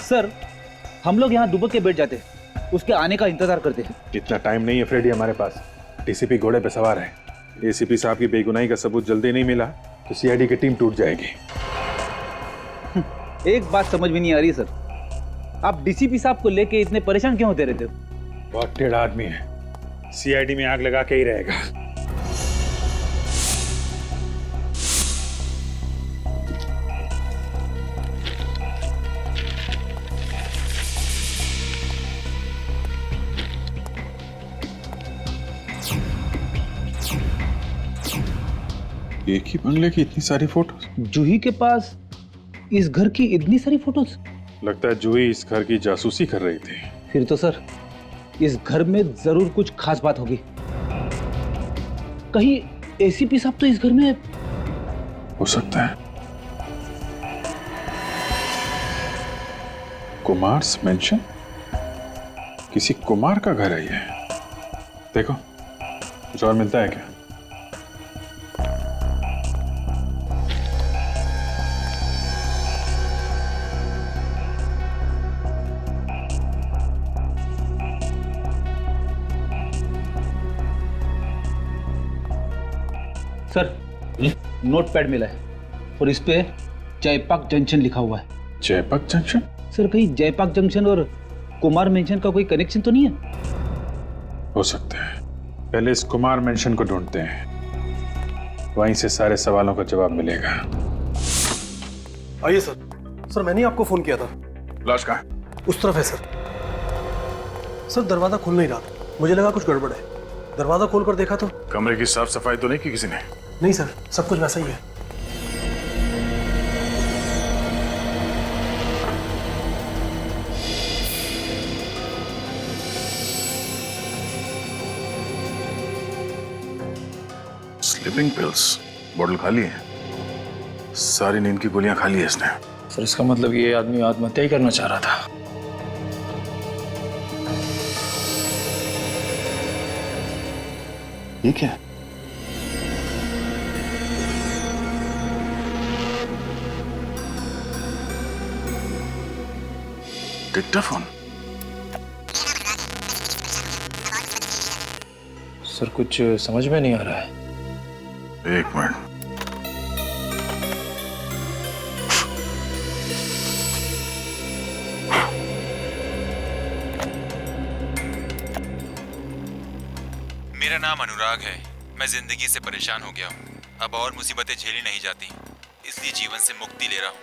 सर हम लोग यहाँ दुबक के बैठ जाते, उसके आने का इंतजार करते हैं। इतना टाइम नहीं है फ्रेडी हमारे पास। डीसीपी घोड़े पे सवार है। एसीपी साहब की बेगुनाही का सबूत जल्दी नहीं मिला तो सीआईडी की टीम टूट जाएगी। एक बात समझ में नहीं आ रही सर, आप डीसीपी साहब को लेके इतने परेशान क्यों होते रहते हो? बहुत टेढ़ा आदमी है, सीआईडी में आग लगा के ही रहेगा। एक ही बंगले की इतनी सारी फोटोज? जूही के पास इस घर की इतनी सारी फोटोज? लगता है जूही इस घर की जासूसी कर रही थी। फिर तो सर इस घर में जरूर कुछ खास बात होगी। कहीं एसीपी साहब तो इस घर में हो सकता है। Kumars mention? किसी कुमार का घर है ये। देखो कुछ और मिलता है क्या? सर नोटपैड मिला है और इस पे जयपाक जंक्शन लिखा हुआ है। जयपाक जंक्शन? सर कहीं जयपाक जंक्शन और कुमार मेंशन का कोई कनेक्शन तो नहीं है? हो सकता है। पहले इस कुमार मेंशन को ढूंढते हैं, वहीं से सारे सवालों का जवाब मिलेगा। आइए सर। सर मैंने ही आपको फोन किया था। लाश कहाँ है? उस तरफ है सर। सर दरवाजा खुल नहीं रहा, मुझे लगा कुछ गड़बड़ है। दरवाजा खोलकर देखा तो कमरे की साफ सफाई तो नहीं की किसी ने? नहीं सर, सब कुछ वैसा ही है। स्लीपिंग पिल्स बोतल खाली है, सारी नींद की गोलियां खा ली है इसने। सर इसका मतलब ये आदमी आत्महत्या ही करना चाह रहा था। ये क्या? डिक्टाफोन? सर कुछ समझ में नहीं आ रहा है। एक मिनट। मेरा नाम अनुराग है। मैं जिंदगी से परेशान हो गया हूँ। अब और मुसीबतें झेली नहीं जाती, इसलिए जीवन से मुक्ति ले रहा हूँ।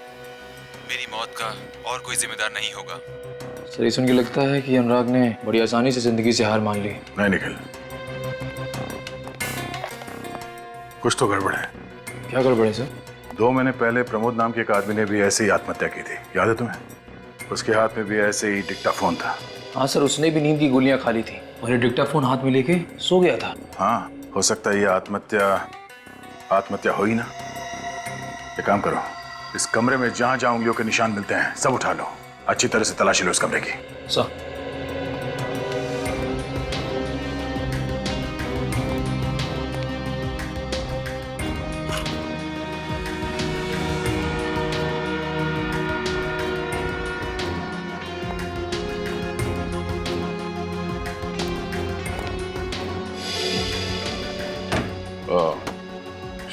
मेरी मौत का और कोई जिम्मेदार नहीं होगा। सर ये सुन के लगता है कि अनुराग ने बड़ी आसानी से जिंदगी से हार मान ली। नहीं निखिल, कुछ तो गड़बड़ है। क्या गड़बड़ है सर? 2 महीने पहले प्रमोद नाम के एक आदमी ने भी ऐसे ही आत्महत्या की थी, याद है तुम्हें? उसके हाथ में भी ऐसे ही डिक्टाफोन था। हाँ सर, उसने भी नींद की गोलियां खा ली थी और ये डिक्टाफोन हाथ में लेके सो गया था। हाँ, हो सकता है ये आत्महत्या हो ही ना। एक काम करो, इस कमरे में जहां जहां उंगलियों के निशान मिलते हैं सब उठा लो, अच्छी तरह से तलाशी लो इस कमरे की। सर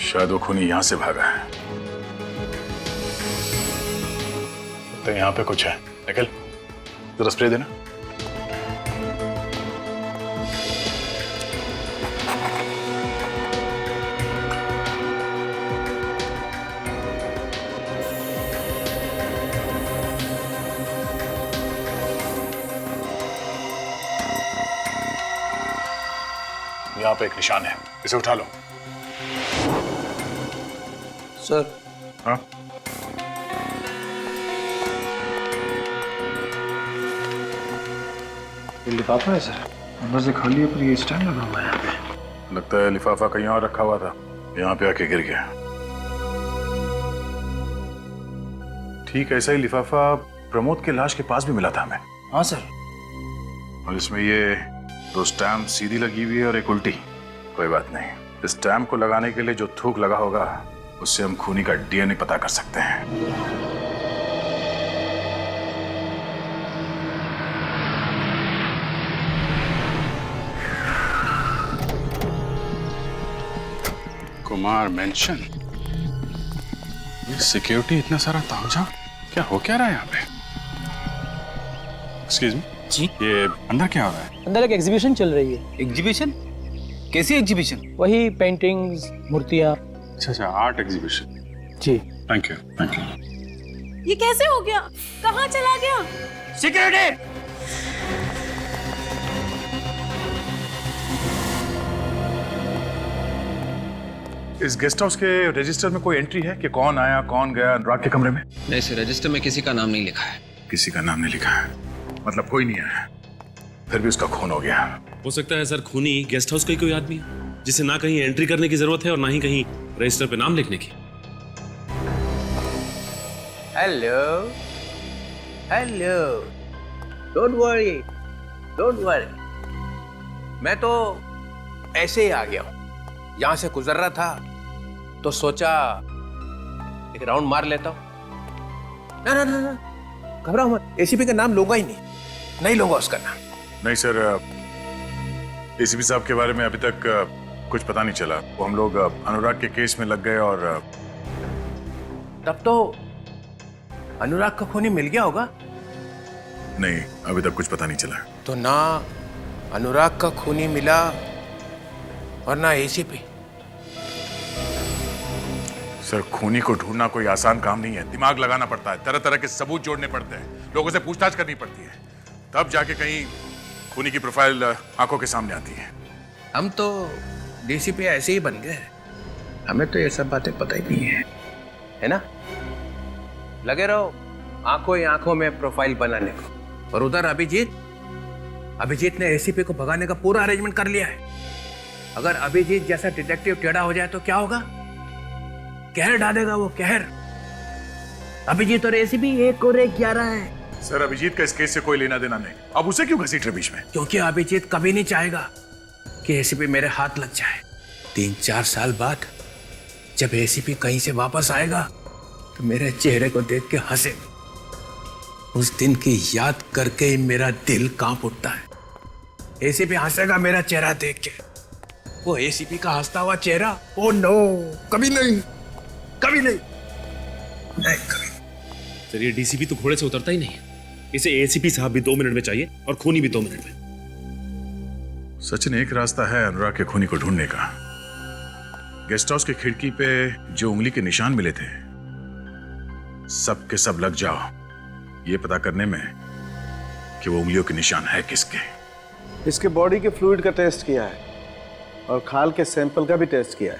शायद वो खूनी यहां से भागा है। तो यहाँ पे कुछ है। निखिल, जरा स्प्रे देना। यहाँ पे एक निशान है, इसे उठा लो। सर। हाँ? ये लिफाफा है सर, अंदर से खाली है पर ये स्टैंड लगा हुआ है यहाँ पे। लगता है लिफाफा कहीं और रखा हुआ था, यहाँ पे आके गिर गया। ठीक ऐसा ही लिफाफा प्रमोद के लाश के पास भी मिला था हमें। हाँ सर। और इसमें ये 2 स्टैम्प सीधी लगी हुई है और एक उल्टी। कोई बात नहीं, इस स्टैम्प को लगाने के लिए जो थूक लगा होगा उससे हम खूनी का डीएनए पता कर सकते हैं। कुमार मेंशन, ये सिक्योरिटी इतना सारा तामझाम, क्या हो क्या रहा है यहाँ पे? एक्सक्यूज मी जी, ये अंदर क्या हो रहा है? अंदर एक एग्जीबिशन चल रही है। एग्जीबिशन? कैसी एग्जीबिशन? वही पेंटिंग्स, मूर्तियाँ। अच्छा, आर्ट एग्जीबिशन। जी, थैंक यू, थैंक यू। ये कैसे हो गया? कहाँ चला गया? सिक्योरिटी! इस गेस्ट हाउस के रजिस्टर में कोई एंट्री है कि कौन आया कौन गया अनुराग के कमरे में? नहीं सर, रजिस्टर में किसी का नाम नहीं लिखा है। किसी का नाम नहीं लिखा है मतलब कोई नहीं आया, फिर भी उसका खून हो गया। हो सकता है सर खूनी गेस्ट हाउस का ही कोई आदमी है जिसे ना कहीं एंट्री करने की जरूरत है और ना ही कहीं रजिस्टर पे नाम लिखने की। हेलो हेलो, डोंट वरी, मैं तो ऐसे ही आ गया हूं। यहां से गुजर रहा था तो सोचा एक राउंड मार लेता हूं। ना घबराओ मत, एसीपी का नाम लूंगा ही नहीं लूंगा उसका नाम। नहीं सर, एसीपी साहब के बारे में अभी तक कुछ पता नहीं चला। वो हम लोग अनुराग के केस में लग गए और तब तो अनुराग का खूनी मिल गया होगा। नहीं, अभी तक कुछ पता नहीं चला। तो ना अनुराग का खूनी मिला और ना एसीपी। सर, खूनी को ढूंढना कोई आसान काम नहीं है, दिमाग लगाना पड़ता है, तरह तरह के सबूत जोड़ने पड़ते हैं, लोगों से पूछताछ करनी पड़ती है, तब जाके कहीं खूनी की प्रोफाइल आंखों के सामने आती है। हम तो डीसीपी ऐसे ही बन गए, हमें तो ये सब बातें पता ही नहीं है ना? लगे रहो आंखों ही आंखों में प्रोफाइल बनाने को। और उधर अभिजीत ने एसीपी को भगाने का पूरा अरेंजमेंट कर लिया है। अगर अभिजीत जैसा डिटेक्टिव टेढ़ा हो जाए तो क्या होगा? कहर डालेगा वो, कहर। अभिजीत और एसीपी 1 और 1 11 है। सर, अभिजीत का इस केस से कोई लेना देना नहीं, अब उसे क्यों घसीट रहे बीच में? क्योंकि अभिजीत कभी नहीं चाहेगा कि एसीपी मेरे हाथ लग जाए। 3-4 साल बाद जब एसीपी कहीं से वापस आएगा तो मेरे चेहरे को देख के हंसे। उस दिन की याद करके ही मेरा दिल कांप उठता है। एसीपी हंसेगा मेरा चेहरा देख के। वो एसीपी का हंसता हुआ चेहरा, ओ नो, कभी नहीं, कभी नहीं, नहीं कभी। सर ये डीसीपी तो घोड़े से उतरता ही नहीं है। इसे एसीपी साहब भी 2 मिनट में चाहिए और खूनी भी 2 मिनट में। सचिन, एक रास्ता है अनुराग के खूनी को ढूंढने का। गेस्ट हाउस की खिड़की पे जो उंगली के निशान मिले थे, सब के सब लग जाओ ये पता करने में कि वो उंगलियों के निशान है किसके। इसके बॉडी के फ्लूइड का टेस्ट किया है और खाल के सैंपल का भी टेस्ट किया है।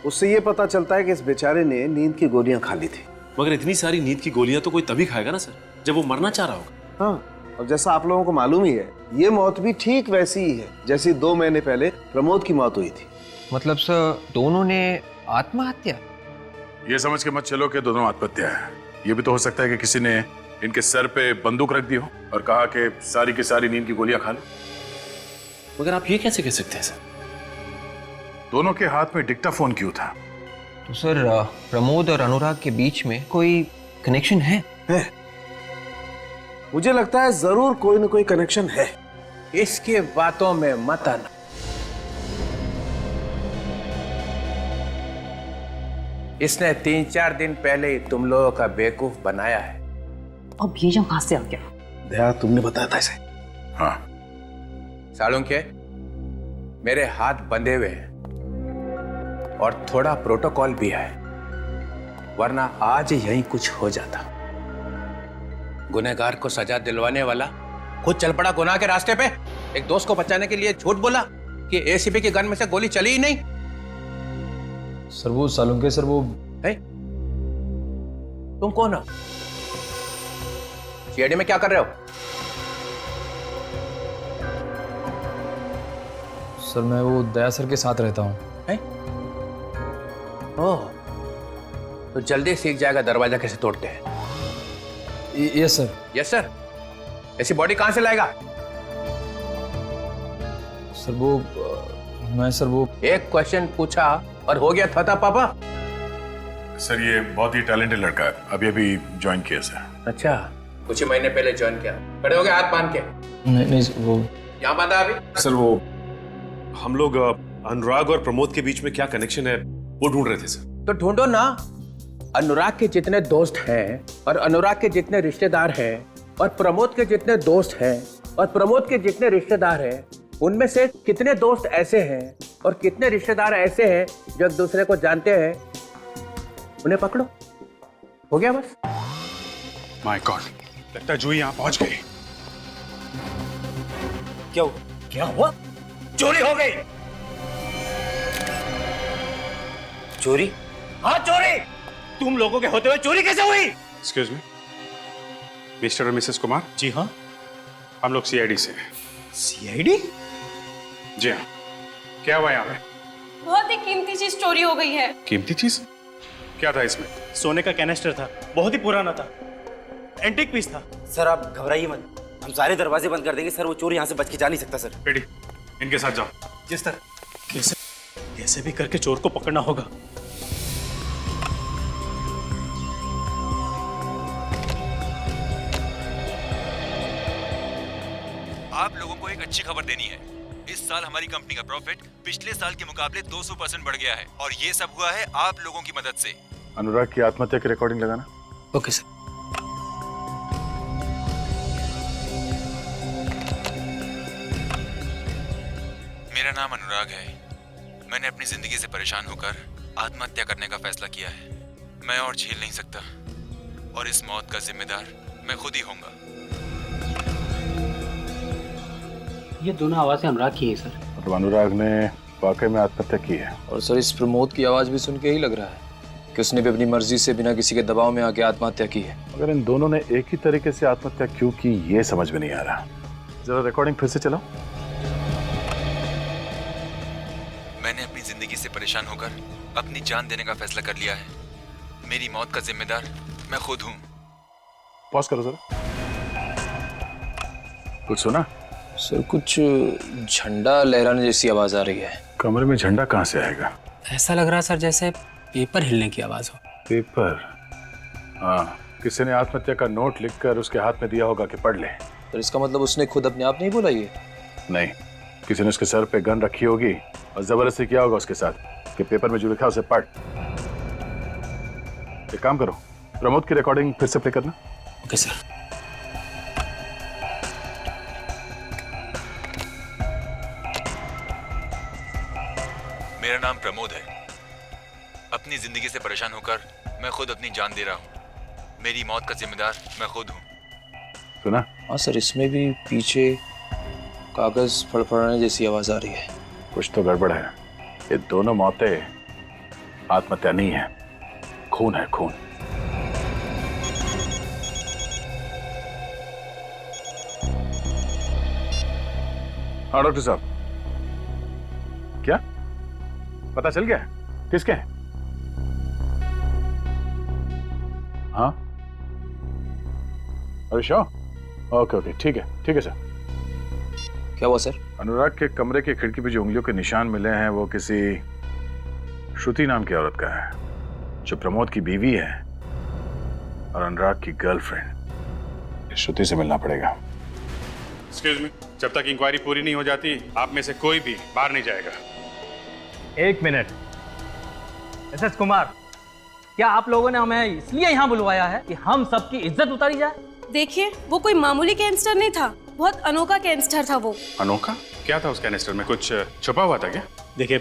उससे ये पता चलता है कि इस बेचारे ने नींद की गोलियां खा ली थी। मगर इतनी सारी नींद की गोलियां तो कोई तभी खाएगा ना सर, जब वो मरना चाह रहा होगा। हाँ, और जैसा आप लोगों को मालूम ही है, ये मौत भी ठीक वैसी ही है जैसी 2 महीने पहले प्रमोद की मौत हुई थी। मतलब सर दोनों ने आत्महत्या? ये समझ के मत चलो कि दोनों आत्महत्या है। ये भी तो हो सकता है कि किसी ने इनके सर पे बंदूक रख दी हो और कहा कि सारी की सारी नींद की गोलियां खा लो। मगर आप ये कैसे कह सकते हैं सर? दोनों के हाथ में डिक्टाफोन क्यों था? तो सर प्रमोद और अनुराग के बीच में कोई कनेक्शन है? मुझे लगता है जरूर कोई ना कोई कनेक्शन है। इसके बातों में मत आना। इसने 3-4 दिन पहले ही तुम लोगों का बेवकूफ बनाया है। अब ये जो कहां से आ गया? दया, तुमने बताया था इसे? हाँ। सालुंके, मेरे हाथ बंधे हुए हैं और थोड़ा प्रोटोकॉल भी है, वरना आज यहीं कुछ हो जाता। गुनहगार को सजा दिलवाने वाला खुद चल पड़ा गुनाह के रास्ते पे। एक दोस्त को बचाने के लिए झूठ बोला कि एसीपी के गन में से गोली चली ही नहीं। सर वो सालुंके सर वो है? तुम कौन हो? सीआईडी में क्या कर रहे हो? सर मैं वो दया सर के साथ रहता हूँ। ओह, तो जल्दी सीख जाएगा दरवाजा कैसे तोड़ते हैं। Yes sir. Yes sir. ऐसी बॉडी कहां से लाएगा? सर वो मैं सर वो एक क्वेश्चन पूछा और हो गया था पापा। सर ये बहुत ही टैलेंटेड लड़का है, अभी अभी ज्वाइन किया सर। अच्छा, कुछ ही महीने पहले ज्वाइन किया। खड़े हो गए हाथ बांध के? नहीं वो यहाँ बांधा अभी? सर वो हम लोग अनुराग और प्रमोद के बीच में क्या कनेक्शन है वो ढूंढ रहे थे सर। तो ढूंढो ना। अनुराग के जितने दोस्त हैं और अनुराग के जितने रिश्तेदार हैं और प्रमोद के जितने दोस्त हैं और प्रमोद के जितने रिश्तेदार हैं, उनमें से कितने दोस्त ऐसे हैं और कितने रिश्तेदार ऐसे हैं जो एक दूसरे को जानते हैं, उन्हें पकड़ो। हो गया बस। माय गॉड, लगता है जूही यहाँ पहुंच गई। क्या हुआ? चोरी हो गई। चोरी? हाँ चोरी। तुम लोगों के होते हुए चोरी कैसे हुई? एक्सक्यूज मी, मिस्टर और मिसेस कुमार? जी हाँ। हम लोग सीआईडी से हैं। सीआईडी? जी हाँ। क्या हुआ यहाँ पे? बहुत ही कीमती चीज चोरी हो गई है। कीमती चीज? क्या था इसमें? सोने का कैनिस्टर था, बहुत ही पुराना था, एंटीक पीस था। सर आप घबराइए मत, हम सारे दरवाजे बंद कर देंगे सर। वो चोर यहाँ से बच के जा नहीं सकता सर। बेटी, इनके साथ जाओ। जी सर। कैसे भी करके चोर को पकड़ना होगा। आप लोगों को एक अच्छी खबर देनी है। इस साल हमारी कंपनी का प्रॉफिट पिछले साल के मुकाबले 200% बढ़ गया है और ये सब हुआ है आप लोगों की मदद से। अनुराग की आत्महत्या की रिकॉर्डिंग लगाना। Okay sir. मेरा नाम अनुराग है। मैंने अपनी जिंदगी से परेशान होकर आत्महत्या करने का फैसला किया है। मैं और झेल नहीं सकता और इस मौत का जिम्मेदार मैं खुद ही होऊंगा। ये दोनों आवाजें अनुराग की हैं सर। मतलब अनुराग ने वाकई में आत्महत्या की है। और सर इस प्रमोद की आवाज भी सुन के ही लग रहा है कि उसने भी अपनी मर्जी से बिना किसी के दबाव में आके आत्महत्या की है। अगर इन दोनों ने एक ही तरीके से आत्महत्या क्यों की ये समझ में नहीं आ रहा। जरा रिकॉर्डिंग फिर से चलाओ। मैंने अपनी जिंदगी से परेशान होकर अपनी जान देने का फैसला कर लिया है। मेरी मौत का जिम्मेदार मैं खुद हूँ। पॉज करो जरा। कुछ सुना? सर कुछ झंडा लहराने जैसी आवाज आ रही है। कमरे में झंडा कहाँ से आएगा? ऐसा लग रहा सर जैसे पेपर हिलने की आवाज हो। पेपर? हाँ, किसी ने आत्महत्या का नोट लिखकर उसके हाथ में दिया होगा कि पढ़ ले। तो इसका मतलब उसने खुद अपने आप नहीं बोला ये? नहीं, किसी ने उसके सर पे गन रखी होगी और जबरदस्ती किया होगा उसके साथ कि पेपर में जो लिखा उसे पढ़। एक काम करो, प्रमोद की रिकॉर्डिंग फिर से प्ले करना। Okay sir. मेरा नाम प्रमोद है। अपनी जिंदगी से परेशान होकर मैं खुद अपनी जान दे रहा हूँ। मेरी मौत का जिम्मेदार मैं खुद हूँ। सुना? हाँ सर, इसमें भी पीछे कागज फड़फड़ाने जैसी आवाज आ रही है। कुछ तो गड़बड़ है। ये दोनों मौतें आत्महत्या नहीं है, खून है, खून। हाँ डॉक्टर साहब, क्या पता चल गया किसके हैं? हाँ, अरे शो, ओके ओके, ठीक है सर। क्या हुआ सर? अनुराग के कमरे की खिड़की पे जो उंगलियों के निशान मिले हैं वो किसी श्रुति नाम की औरत का है, जो प्रमोद की बीवी है और अनुराग की गर्लफ्रेंड। श्रुति से मिलना पड़ेगा। एक्सक्यूज मी, जब तक इंक्वायरी पूरी नहीं हो जाती आप में से कोई भी बाहर नहीं जाएगा। एक मिनट, मिसेस कुमार, क्या आप लोगों ने हमें इसलिए यहाँ बुलवाया है कि हम सबकी इज्जत उतारी जाए? देखिए, वो कोई मामूली कैंसर नहीं था, बहुत अनोखा कैंसर था वो। अनोखा? क्या था उस कैनिस्टर में? कुछ छुपा हुआ था क्या? देखिए,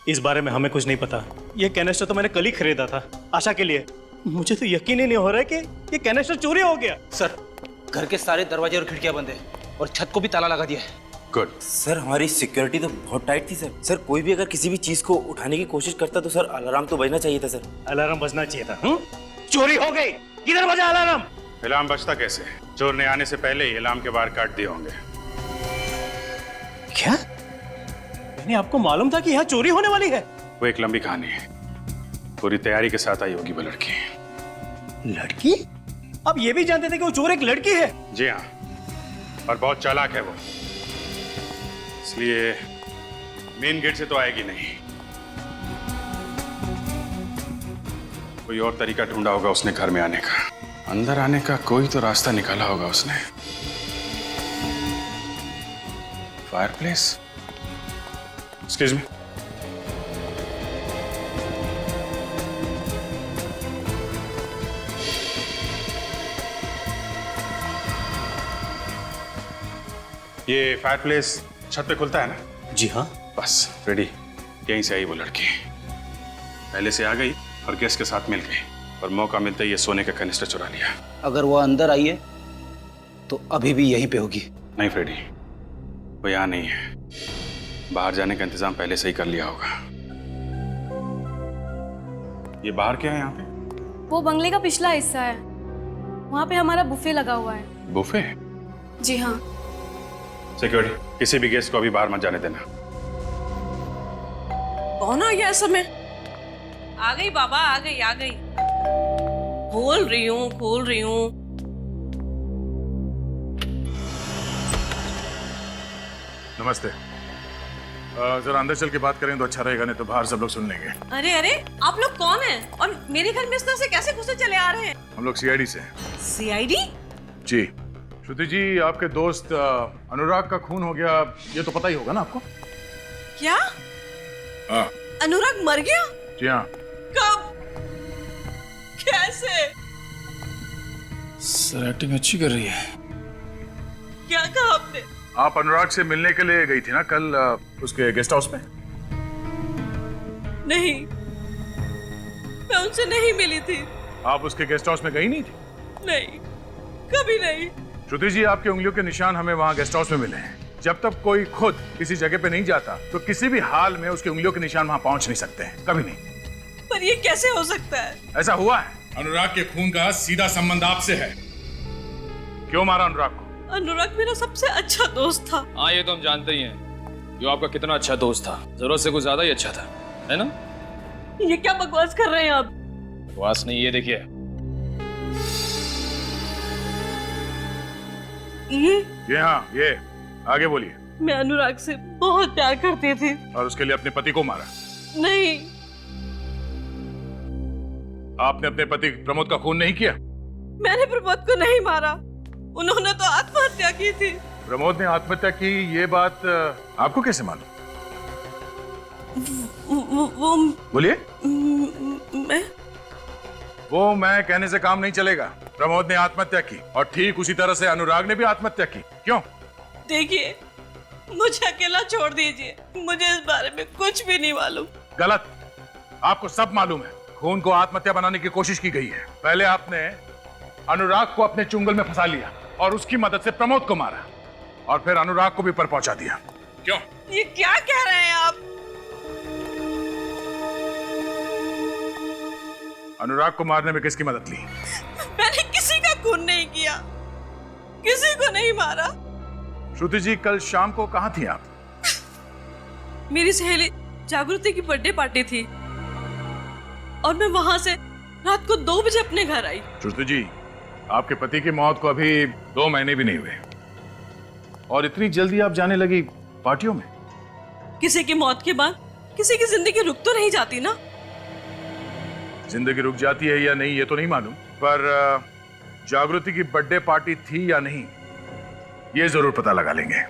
इस बारे में हमें कुछ नहीं पता। ये कैनिस्टर तो मैंने कल ही खरीदा था आशा के लिए। मुझे तो यकीन ही नहीं हो रहा है कि ये कैनिस्टर चोरी हो गया। सर, घर के सारे दरवाजे और खिड़कियां बंद है और छत को भी ताला लगा दिया है। गुड। सर, हमारी सिक्योरिटी तो बहुत टाइट थी सर। सर, कोई भी अगर किसी भी चीज को उठाने की कोशिश करता तो सर अलार्म तो बजना चाहिए था। सर अलार्म बजना चाहिए था। चोरी हो गई, किधर बजा अलार्म? अलार्म बजता कैसे? चोर ने आने से पहले ही अलार्म के बाहर काट दिए होंगे। क्या? यानी आपको मालूम था कि यहाँ चोरी होने वाली है? वो एक लंबी कहानी है, पूरी तैयारी के साथ आई होगी वो लड़की। लड़की? आप ये भी जानते थे कि वो चोर एक लड़की है? जी हाँ, और बहुत चालाक है वो, इसलिए मेन गेट से तो आएगी नहीं। कोई और तरीका ढूंढा होगा उसने घर में आने का, अंदर आने का कोई तो रास्ता निकाला होगा उसने। फायरप्लेस? एक्सक्यूज मी, ये फायरप्लेस छत पे खुलता है ना? जी हाँ। बस रेडी, यहीं से आई वो लड़की। पहले से आ गई और गेस्ट के साथ मिल गई और मौका मिलते ही ये सोने का कैनिस्टर चुरा लिया। अगर वो अंदर आई है तो अभी भी यहीं पे होगी। नहीं फ्रेडी, वो यहाँ नहीं है, बाहर जाने का इंतजाम पहले से ही कर लिया होगा। ये बाहर क्या है यहाँ पे? वो बंगले का पिछला हिस्सा है, वहाँ पे हमारा बुफे लगा हुआ है। बुफे? जी हाँ। सिक्योरिटी, किसी भी गेस्ट को अभी बाहर मत जाने देना। कौन आ गया समय? आ गई बाबा, आ गई आ गई। खोल रही हूँ। नमस्ते। जरा अंदर चल के बात करें तो अच्छा रहेगा, नहीं तो बाहर सब लोग सुन लेंगे। अरे अरे, आप लोग कौन हैं? और मेरे घर में इस तरह से कैसे घुसे चले आ रहे हैं? हम लोग सीआईडी से। सीआईडी? जी। श्रुति जी, आपके दोस्त अनुराग का खून हो गया, ये तो पता ही होगा ना आपको? क्या? हाँ। अनुराग मर गया? जी हाँ। कब? कैसे? सर एक्टिंग अच्छी कर रही है। क्या कहा आपने? आप अनुराग से मिलने के लिए गई थी ना कल उसके गेस्ट हाउस में? नहीं, मैं उनसे नहीं मिली थी। आप उसके गेस्ट हाउस में गई नहीं थी? नहीं, कभी नहीं। श्रुति जी, आपकी उंगलियों के निशान हमें वहाँ गेस्ट हाउस में मिले हैं। जब तक कोई खुद किसी जगह पे नहीं जाता तो किसी भी हाल में उसकी उंगलियों के निशान वहाँ पहुँच नहीं सकते हैं, कभी नहीं। पर ये कैसे हो सकता है? ऐसा हुआ है। अनुराग के खून का सीधा संबंध आपसे है। क्यों मारा अनुराग को? अनुराग मेरा सबसे अच्छा दोस्त था। हाँ, ये तो हम जानते ही हैं, जो आपका कितना अच्छा दोस्त था, जरूरत से कुछ ज्यादा ही अच्छा था, है ना? ये क्या बकवास कर रहे हैं आप? बकवास नहीं, ये देखिए। ये हाँ, ये आगे बोलिए। मैं अनुराग से बहुत प्यार करती थी। और उसके लिए अपने पति को मारा? नहीं। आपने अपने पति प्रमोद का खून नहीं किया? मैंने प्रमोद को नहीं मारा, उन्होंने तो आत्महत्या की थी। प्रमोद ने आत्महत्या की ये बात आपको कैसे मालूम? वो बोलिए। मैं वो मैं कहने से काम नहीं चलेगा। प्रमोद ने आत्महत्या की और ठीक उसी तरह से अनुराग ने भी आत्महत्या की। क्यों? देखिए, मुझे अकेला छोड़ दीजिए, मुझे इस बारे में कुछ भी नहीं मालूम। गलत, आपको सब मालूम है। खून को आत्महत्या बनाने की कोशिश की गई है। पहले आपने अनुराग को अपने चुंगल में फंसा लिया और उसकी मदद से प्रमोद को मारा और फिर अनुराग को भी पर पहुंचा दिया। क्यों? ये क्या कह रहे हैं आप? अनुराग को मारने में किसकी मदद ली? मैंने किसी का खून नहीं किया, किसी को नहीं मारा। श्रुति जी, कल शाम को कहां थी आप? मेरी सहेली जागृति की बर्थडे पार्टी थी और मैं वहां से रात को 2 बजे अपने घर आई। श्रुति जी, आपके पति की मौत को अभी 2 महीने भी नहीं हुए और इतनी जल्दी आप जाने लगी पार्टियों में? किसी की मौत के बाद किसी की जिंदगी रुक तो नहीं जाती ना। जिंदगी रुक जाती है या नहीं ये तो नहीं मालूम, पर जागृति की बर्थडे पार्टी थी या नहीं ये जरूर पता लगा लेंगे।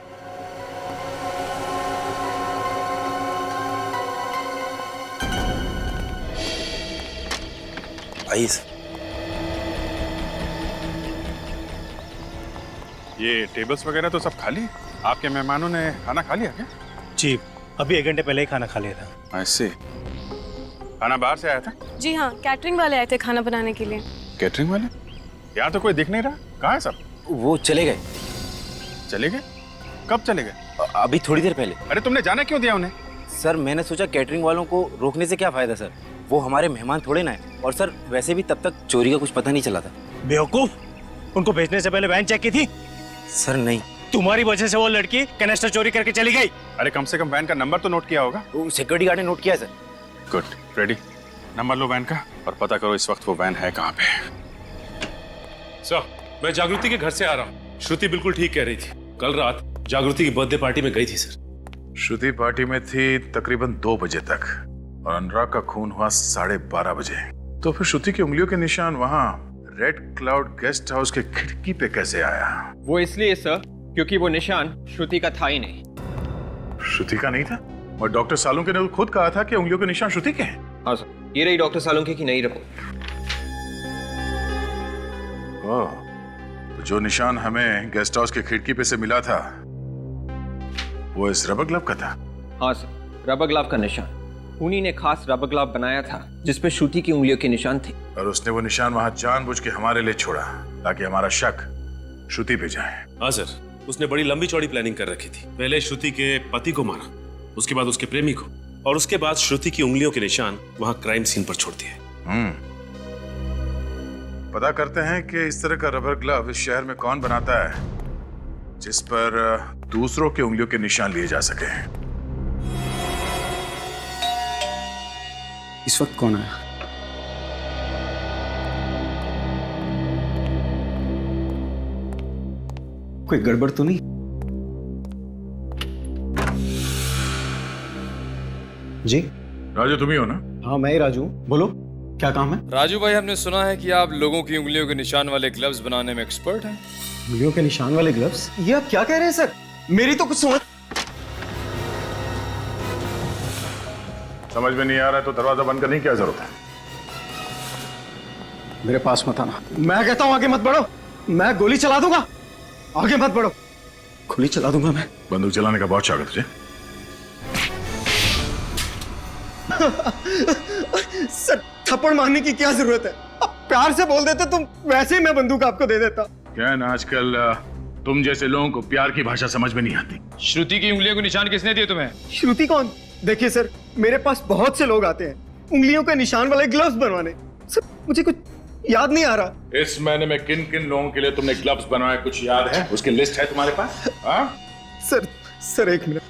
आइए। ये टेबल्स वगैरह तो सब खाली है। आपके मेहमानों ने खाना खा लिया क्या? जी, अभी 1 घंटे पहले ही खाना खा लिया था। ऐसे खाना बाहर से आया था? जी हाँ, कैटरिंग वाले आए थे खाना बनाने के लिए। कैटरिंग वाले? यहाँ तो कोई दिख नहीं रहा। कहाँ है सब? वो चले गए। चले गए? कब चले गए? अभी थोड़ी देर पहले। अरे तुमने जाने क्यों दिया उन्हें? सर, मैंने सोचा कैटरिंग वालों को रोकने से क्या फायदा सर, वो हमारे मेहमान थोड़े ना है। और सर वैसे भी तब तक चोरी का कुछ पता नहीं चला था। बेवकूफ, उनको भेजने से पहले वैन चेक की थी? सर नहीं। तुम्हारी वजह से वो लड़की कैनेस्टर चोरी करके चली गई। अरे कम से कम वैन का नंबर तो नोट किया होगा। सिक्योरिटी गार्ड ने नोट किया सर। Good, ready. नंबर लो वैन का और पता करो इस वक्त वो वैन है कहाँ पे। सर, मैं जागृति के घर से आ रहा हूँ। श्रुति बिल्कुल ठीक कह रही थी। कल रात जागृति की बर्थडे पार्टी में गई थी सर। श्रुति पार्टी में थी तकरीबन 2 बजे तक और अनुराग का खून हुआ 12:30 बजे। तो फिर श्रुति की उंगलियों के निशान वहाँ रेड क्लाउड गेस्ट हाउस के खिड़की पे कैसे आया? वो इसलिए सर क्योंकि वो निशान श्रुति का था ही नहीं। श्रुति का नहीं था? और डॉक्टर सालुंके ने तो खुद कहा था कि उंगलियों के निशान श्रुति के हैं। हाँ सर, ये रही डॉक्टर सालुंके की नई रिपोर्ट। तो जो निशान हमें गेस्ट हाउस के खिड़की पे से मिला था वो इस रबर ग्लव का था? हाँ सर, रबर ग्लव का निशान। उन्हीं ने खास रबर ग्लव बनाया था जिसपे श्रुति की उंगलियों के निशान थे। और उसने वो निशान वहां जानबूझ के हमारे लिए छोड़ा ताकि हमारा शक श्रुति पे जाए। हाँ सर, उसने बड़ी लंबी चौड़ी प्लानिंग कर रखी थी। पहले श्रुति के पति को मारा, उसके बाद उसके प्रेमी को, और उसके बाद श्रुति की उंगलियों के निशान वहां क्राइम सीन पर छोड़ दिए। पता करते हैं कि इस तरह का रबर ग्लव इस शहर में कौन बनाता है जिस पर दूसरों की उंगलियों के निशान लिए जा सके। इस वक्त कौन आया? कोई गड़बड़ तो नहीं? जी राजू, तुम ही हो ना? हाँ, मैं ही राजू। बोलो, क्या काम है? राजू भाई, हमने सुना है कि आप लोगों की उंगलियों के निशान वाले ग्लव्स बनाने में एक्सपर्ट हैं। उंगलियों के निशान वाले ग्लव्स? ये आप क्या कह रहे हैं सर? मेरी तो कुछ समझ में नहीं आ रहा है तो दरवाजा बंद करने की क्या जरूरत है? मेरे पास मत आना। मैं कहता हूं आगे मत बढ़ो, मैं गोली चला दूंगा। आगे मत बढ़ो, गोली चला दूंगा मैं। बंदूक चलाने का बहुत शौक है तुझे? सर, थप्पड़ मारने की क्या जरूरत है? अब प्यार से बोल देते तुम, वैसे ही मैं बंदूक आपको दे देता। क्या है ना, आजकल तुम जैसे लोगों को प्यार की भाषा समझ में नहीं आती। श्रुति की उंगलियों के निशान किसने दिए तुम्हें? श्रुति कौन? देखिए सर, मेरे पास बहुत से लोग आते हैं उंगलियों के निशान वाले ग्लव्स बनवाने। सर, मुझे कुछ याद नहीं आ रहा। इस महीने में किन किन लोगों के लिए तुमने ग्लव्स बनवाए कुछ याद है? उसकी लिस्ट है तुम्हारे पास? हाँ? Sir 1 minute.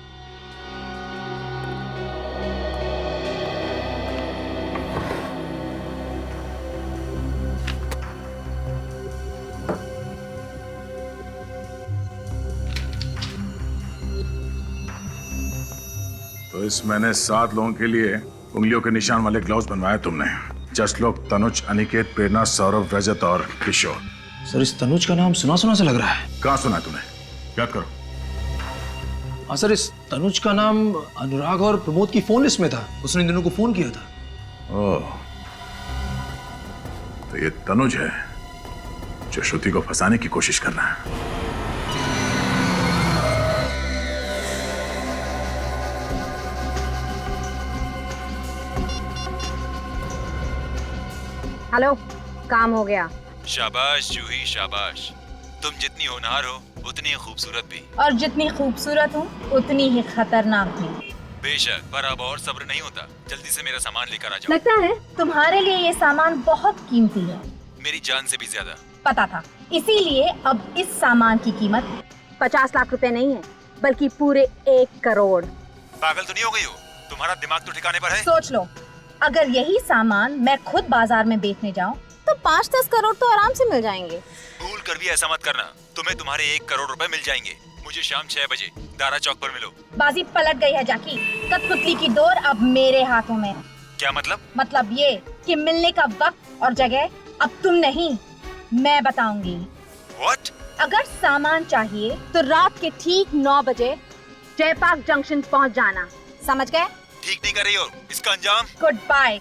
तो इस महीने 7 लोगों के लिए उंगलियों के निशान वाले ग्लव्स बनवाए तुमने। जस्ट लोग तनुज, अनिकेत, प्रेरणा, सौरभ, रजत और किशोर। सर इस तनुज का नाम सुना सुना सा लग रहा है। कहाँ सुना तूने? याद करो। हाँ सर, इस तनुज का नाम अनुराग और प्रमोद की फोन लिस्ट में था। उसने इन दोनों को फोन किया था। ओह, तो ये तनुज है जो श्रुति को फंसाने की कोशिश कर रहा है। हेलो, काम हो गया। शाबाश जूही शाबाश। तुम जितनी होनहार हो उतनी ही खूबसूरत भी। और जितनी खूबसूरत हूँ उतनी ही खतरनाक भी। बेशक, पर अब और सब्र नहीं होता। जल्दी से मेरा सामान लेकर आ जाओ। लगता है तुम्हारे लिए ये सामान बहुत कीमती है। मेरी जान से भी ज्यादा। पता था, इसीलिए अब इस सामान की कीमत 50 लाख रुपए नहीं है, बल्कि पूरे 1 करोड़। पागल तो नहीं हो गई हो? तुम्हारा दिमाग तो ठिकाने पर है? सोच लो, अगर यही सामान मैं खुद बाजार में बेचने जाऊं तो 5-10 करोड़ तो आराम से मिल जाएंगे। भूल कर भी ऐसा मत करना, तुम्हें तुम्हारे 1 करोड़ रुपए मिल जाएंगे। मुझे शाम 6 बजे दारा चौक पर मिलो। बाजी पलट गई है जाकी। कठपुतली की डोर अब मेरे हाथों में। क्या मतलब? मतलब ये कि मिलने का वक्त और जगह अब तुम नहीं, मैं बताऊंगी। What? अगर सामान चाहिए तो रात के ठीक 9 बजे जयपाक जंक्शन पहुंच जाना, समझ गए? ठीक नहीं कर रही हो, इसका अंजाम। Good bye.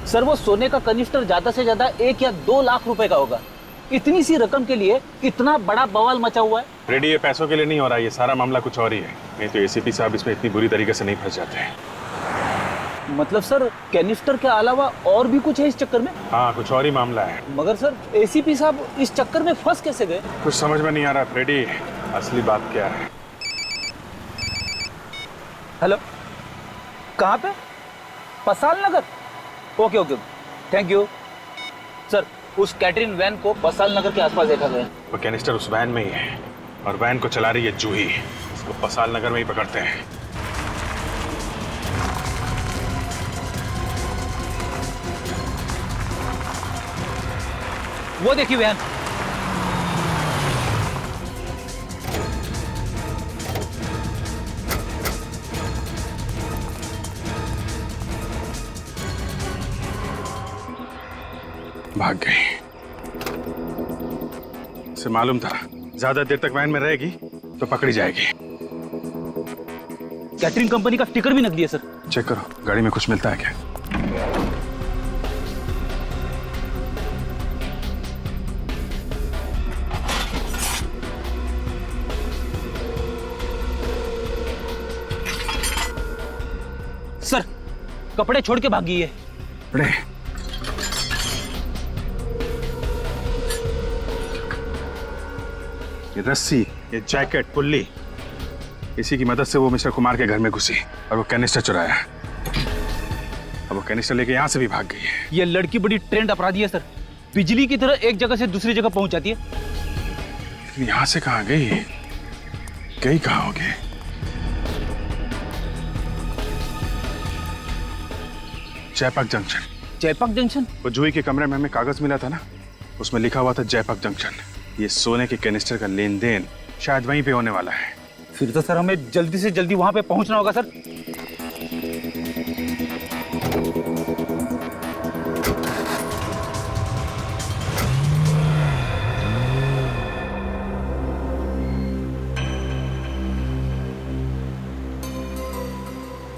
सर वो सोने का कनिस्टर ज्यादा से ज्यादा 1 या 2 लाख रुपए का होगा। इतनी सी रकम के लिए इतना बड़ा बवाल मचा हुआ है। रेडी, ये पैसों के लिए नहीं हो रहा, ये सारा मामला कुछ और ही है। नहीं तो एसीपी साहब इसमें इतनी बुरी तरीके से नहीं फंस जाते हैं। मतलब सर कैनिस्टर के अलावा और भी कुछ है इस चक्कर में? हाँ, कुछ और ही मामला है। मगर सर एसीपी साहब इस चक्कर में फंस कैसे गए? कुछ समझ में नहीं आ रहा फ्रेडी, असली बात क्या है। हेलो, कहाँ पे? Pasal Nagar. Okay okay, thank you sir. उस कैटरिन वैन को पसाल नगर के आसपास देखा गया। वो कैनिस्टर उस वैन में ही है और वैन को चला रही है जूही। इसको पसाल नगर में ही पकड़ते हैं। वो देखिए वैन। भाग गई। इसे मालूम था ज्यादा देर तक वैन में रहेगी तो पकड़ी जाएगी। कैटरिंग कंपनी का स्टिकर भी नकली है सर। चेक करो, गाड़ी में कुछ मिलता है क्या? सर कपड़े छोड़ के भागी है। अरे ये रस्सी, ये जैकेट, पुल्ली, इसी की मदद से वो मिस्टर कुमार के घर में घुसी और वो कैनिस्टर चुराया। अब वो कैनिस्टर लेके यहाँ से भी भाग गई है। ये लड़की बड़ी ट्रेंड अपराधी है सर। बिजली की तरह एक जगह से दूसरी जगह पहुंच जाती है। लेकिन यहाँ से कहाँ गई? गई कहाँ होगी? जयपाक जंक्शन। जयपाक जंक्शन? वो जूही के कमरे में हमें कागज मिला था ना, उसमें लिखा हुआ था जयपाक जंक्शन। ये सोने के कैनिस्टर का लेन देन शायद वहीं पे होने वाला है। फिर तो सर हमें जल्दी से जल्दी वहां पे पहुंचना होगा सर।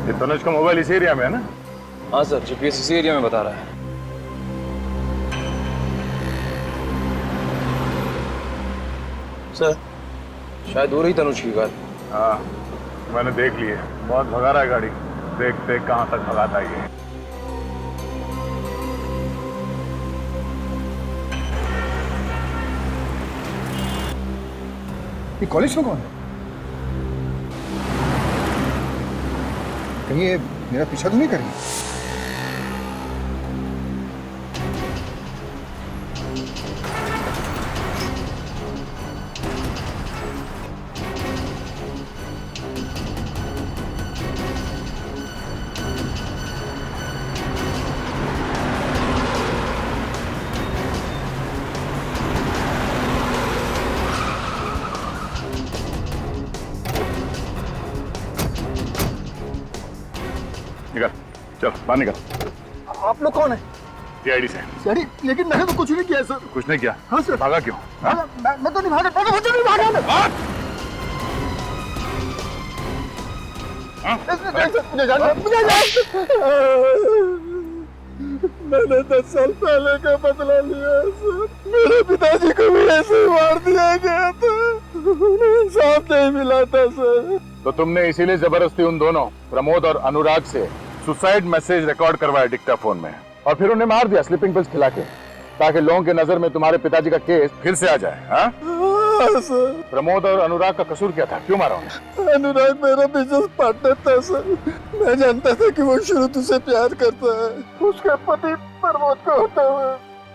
ये तनुज का मोबाइल इस एरिया में है ना? हाँ सर, जीपीएस इसी एरिया में बता रहा है। सर शायद हो रही तनुज की गाड़ी। हाँ, मैंने देख ली है। बहुत भगा रहा है गाड़ी। देख देख कहाँ तक भगाता है ये कॉलेज में कौन है? कहीं ये मेरा पीछा तो नहीं कर रही? चल बाहर निकल। आप लोग कौन है? सीआईडी से। सर लेकिन मैंने तो कुछ नहीं किया सर। कुछ नहीं किया? हाँ सर। भागा क्यों? मैं तो नहीं भागा, मैं तो नहीं भागा। मैंने 10 साल पहले का बदला लिया सर। मेरे पिताजी को भी ऐसे मार दिया गया था, उन्हें इंसाफ नहीं मिला था सर। तो तुमने इसीलिए जबरदस्ती उन दोनों प्रमोद और अनुराग से सुसाइड मैसेज रिकॉर्ड करवाया डिक्टाफोन में, और फिर उन्हें मार दिया स्लीपिंग पिल्स खिला के, ताकि लोगों की नजर में तुम्हारे पिताजी का केस फिर से आ जाए। हाँ सर। प्रमोद और अनुराग का कसूर क्या था? क्यों मारा उन्हें? अनुराग मेरा बिजनेस पार्टनर था सर। मैं जानता था कि वो शुरू से प्यार करता है, उसका पति प्रमोद को होता हुआ।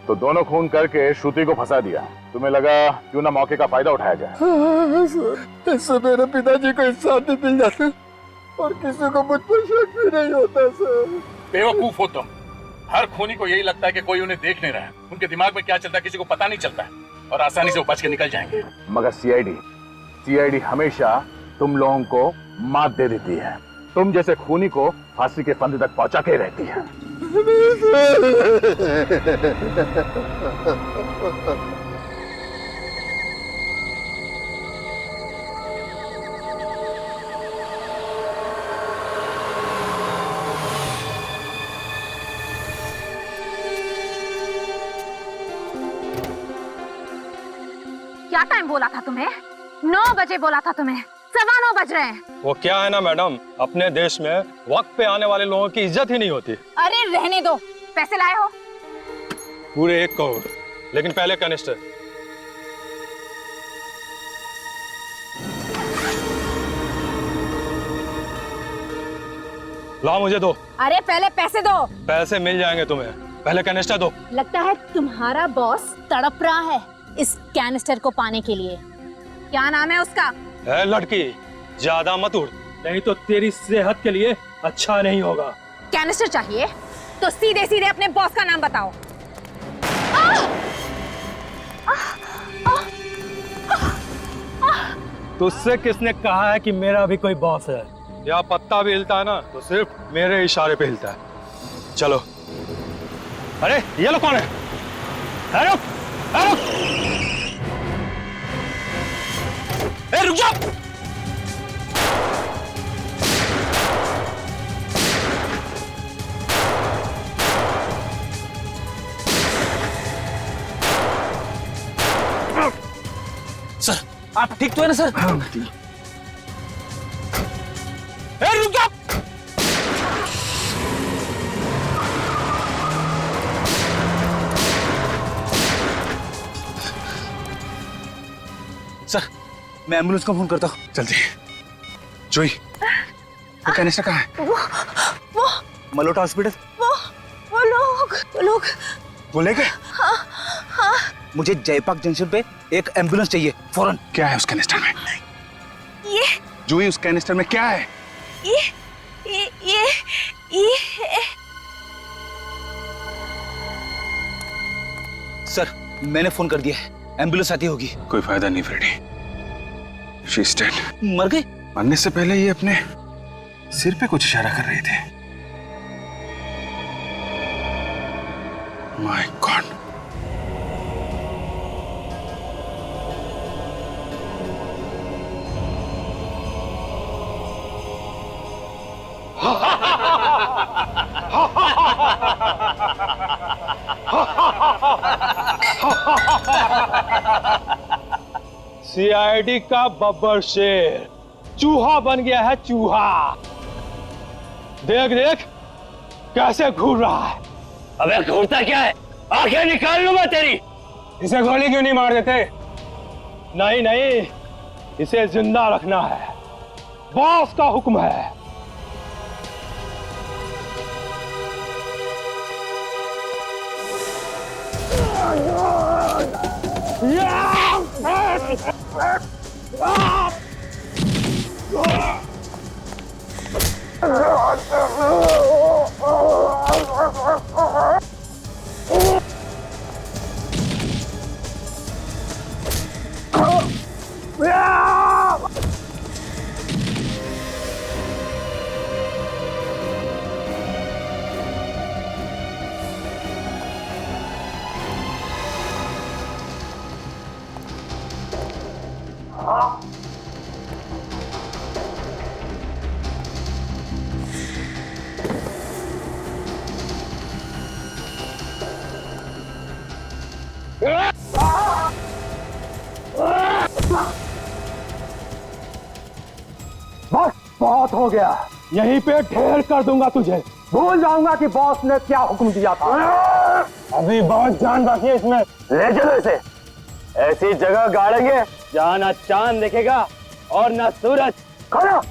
तो दोनों खून करके श्रुति को फंसा दिया। तुम्हें लगा क्यों ना मौके का फायदा उठाया जाए। हाँ सर, इससे मेरे पिताजी को इंसाफ भी मिल जाता और किसी को मुझ पर शक भी नहीं होता सर। बेवकूफ हो तुम। हर खूनी को यही लगता है कि कोई उन्हें देख नहीं रहा है। उनके दिमाग में क्या चलता है किसी को पता नहीं चलता है, और आसानी से वो बच के निकल जाएंगे। मगर सीआईडी हमेशा तुम लोगों को मात दे देती है। तुम जैसे खूनी को फांसी के फंदे तक पहुंचा के रहती है। क्या टाइम बोला था तुम्हें? 9 बजे बोला था तुम्हें, 9:15 बज रहे हैं। वो क्या है ना मैडम, अपने देश में वक्त पे आने वाले लोगों की इज्जत ही नहीं होती। अरे रहने दो। पैसे लाए हो? पूरे 1 करोड़, लेकिन पहले कनिस्टर। लाओ मुझे दो। अरे पहले पैसे दो। पैसे मिल जाएंगे तुम्हें, पहले कैनिस्टर दो। लगता है तुम्हारा बॉस तड़प रहा है इस कैनिस्टर को पाने के लिए। क्या नाम है उसका? लड़की, ज्यादा मत उड़, नहीं तो तेरी सेहत के लिए अच्छा नहीं होगा। कैनिस्टर चाहिए तो सीधे सीधे अपने बॉस का नाम बताओ। तुझसे किसने कहा है कि मेरा भी कोई बॉस है? या पत्ता भी हिलता है ना तो सिर्फ मेरे इशारे पे हिलता है। चलो। अरे ये लोग कौन है? रुक, रुक। रुक जाओ। सर आप ठीक तो है ना सर? रुक जाओ। सर मैं एम्बुलेंस को फोन करता हूँ। जल्दी। जोई, वो कैनिस्टर कहाँ है? वो मलोटा हॉस्पिटल। वो लोग वो ले गए? हाँ हाँ। मुझे जयपाक जंक्शन पे एक एम्बुलेंस चाहिए फौरन। क्या है उस कैनिस्टर में? ये जोई, उस कैनिस्टर में क्या है? ये सर मैंने फोन कर दिया है, एम्बुलेंस आती होगी। कोई फायदा नहीं फ्रेडी, शी इज डेड। मर गई? मरने से पहले ये अपने सिर पे कुछ इशारा कर रहे थे। My God. सीआईडी का बब्बर शेर चूहा बन गया है, चूहा। देख देख कैसे घूर रहा है। अबे घूरता क्या है? आंखें निकाल लूंगा तेरी। इसे गोली क्यों नहीं मार देते? नहीं नहीं, इसे जिंदा रखना है, बॉस का हुक्म है। बस बहुत हो गया, यहीं पे ढेर कर दूंगा तुझे। भूल जाऊंगा कि बॉस ने क्या हुक्म दिया था। अभी बहुत जान बाकी है इसमें। ले चलो इसे, ऐसी जगह गाड़ेंगे जहां ना चांद दिखेगा और ना सूरज। खड़ा।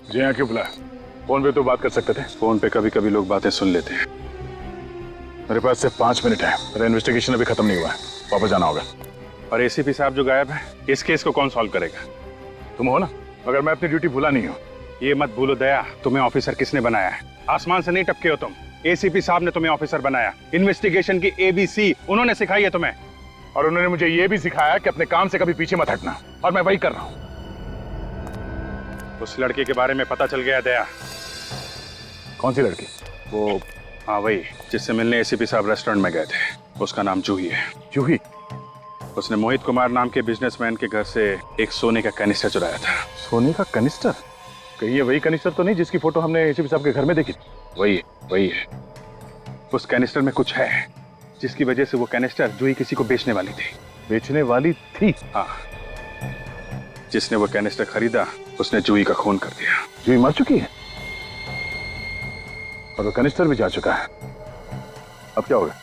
जी हाँ, क्यों बुलाया? फोन पे तो बात कर सकते थे। फोन पे कभी कभी लोग बातें सुन लेते हैं। मेरे पास सिर्फ 5 मिनट है, मेरा इन्वेस्टिगेशन अभी खत्म नहीं हुआ है, वापस जाना होगा। और एसीपी साहब जो गायब है, इस केस को कौन सॉल्व करेगा? तुम हो ना? मगर मैं अपनी ड्यूटी भूला नहीं हूँ। ये मत भूलो दया, तुम्हें ऑफिसर किसने बनाया है? आसमान से नहीं टपके हो तुम। एसीपी साहब ने तुम्हें ऑफिसर बनाया। इन्वेस्टिगेशन की ABC उन्होंने सिखाई है तुम्हें। और उन्होंने मुझे ये भी सिखाया कि अपने काम से कभी पीछे मत हटना, और मैं वही कर रहा हूँ। उस लड़के के बारे में पता चल गया दया। कौन सी लड़की? वो हाँ वही जिससे मिलने एसीपी साहब रेस्टोरेंट में गए थे। उसका नाम जूही है। जूही? उसने मोहित कुमार नाम के बिजनेसमैन के घर से एक सोने का कैनिस्टर चुराया था। सोने का कैनिस्टर? कहीं ये वही कैनिस्टर तो नहीं जिसकी फोटो हमने एसीपी साहब के घर में देखी? वही है। उस कैनिस्टर में कुछ है जिसकी वजह से वो कैनिस्टर जूही किसी को बेचने वाली थी। बेचने वाली थी? हाँ। जिसने वो कैनिस्टर खरीदा उसने जूही का खून कर दिया। जूही मर चुकी है और वो कैनिस्टर भी जा चुका है। अब क्या होगा?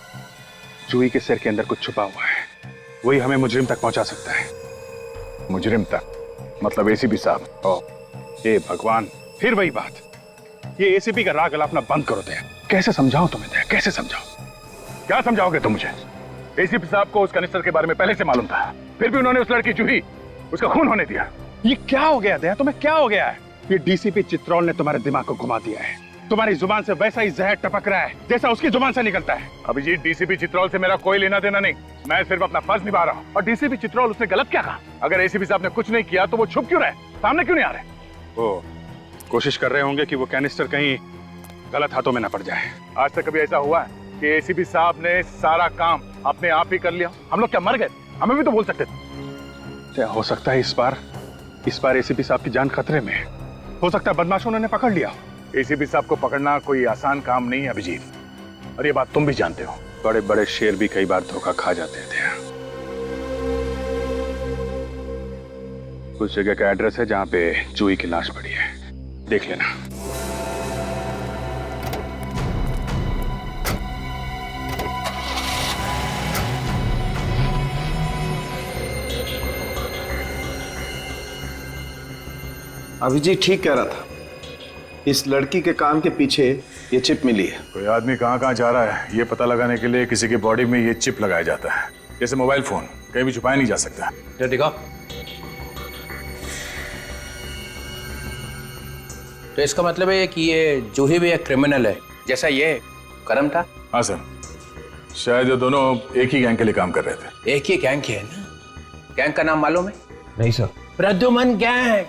जूही के सिर के अंदर कुछ छुपा हुआ है, वही हमें मुजरिम तक पहुंचा सकता है। मुजरिम तक? मतलब एसीपी साहब? ओह ये भगवान, फिर वही बात। ये एसीपी का राग गलाफना बंद करो दया। कैसे समझाऊं तुम्हें दया, कैसे समझाऊं? क्या समझाओगे तुम मुझे? एसीपी साहब को उस कैनिस्टर के बारे में पहले से मालूम था, फिर भी उन्होंने उस लड़की जूही उसका खून होने दिया। ये क्या हो गया दया, तुम्हें क्या हो गया है? ये डीसीपी चित्रोल ने तुम्हारे दिमाग को घुमा दिया है। तुम्हारी जुबान से वैसा ही जहर टपक रहा है जैसा उसकी जुबान से निकलता है। अभिजीत, डीसीपी चित्रोल से मेरा कोई लेना देना नहीं, मैं सिर्फ अपना फर्ज निभा रहा हूँ। और डीसीपी चित्रोल, उसने गलत क्या कहा? अगर एसीपी साहब ने कुछ नहीं किया तो वो छुप क्यों रहे, सामने क्यों नहीं आ रहे? वो कोशिश कर रहे होंगे कि वो कैनिस्टर कहीं गलत हाथों में न पड़ जाए। आज तक कभी ऐसा हुआ है कि एसीपी साहब ने सारा काम अपने आप ही कर लिया? हम लोग क्या मर गए? हमें भी तो बोल सकते थे। क्या हो सकता है इस बार एसीपी साहब की जान खतरे में है। हो सकता है बदमाशों ने पकड़ लिया। एसीपी साहब को पकड़ना कोई आसान काम नहीं है अभिजीत, और ये बात तुम भी जानते हो। बड़े बड़े शेर भी कई बार धोखा खा जाते थे। उस जगह का एड्रेस है जहां पे जूही की लाश पड़ी है, देख लेना। अभिजीत ठीक कह रहा था, इस लड़की के काम के पीछे ये चिप मिली है। कोई आदमी कहाँ कहाँ जा रहा है ये पता लगाने के लिए किसी की बॉडी में ये चिप लगाया जाता है। जैसे मोबाइल फोन कहीं भी छुपाया नहीं जा सकता। ये दिखाओ। तो इसका मतलब है कि ये जूही भी एक क्रिमिनल है जैसा ये करम था? हाँ सर, शायद ये दोनों एक ही गैंग के लिए काम कर रहे थे। एक ही गैंग के है ना? गैंग का नाम मालूम है? नहीं sir. Pradyuman gang.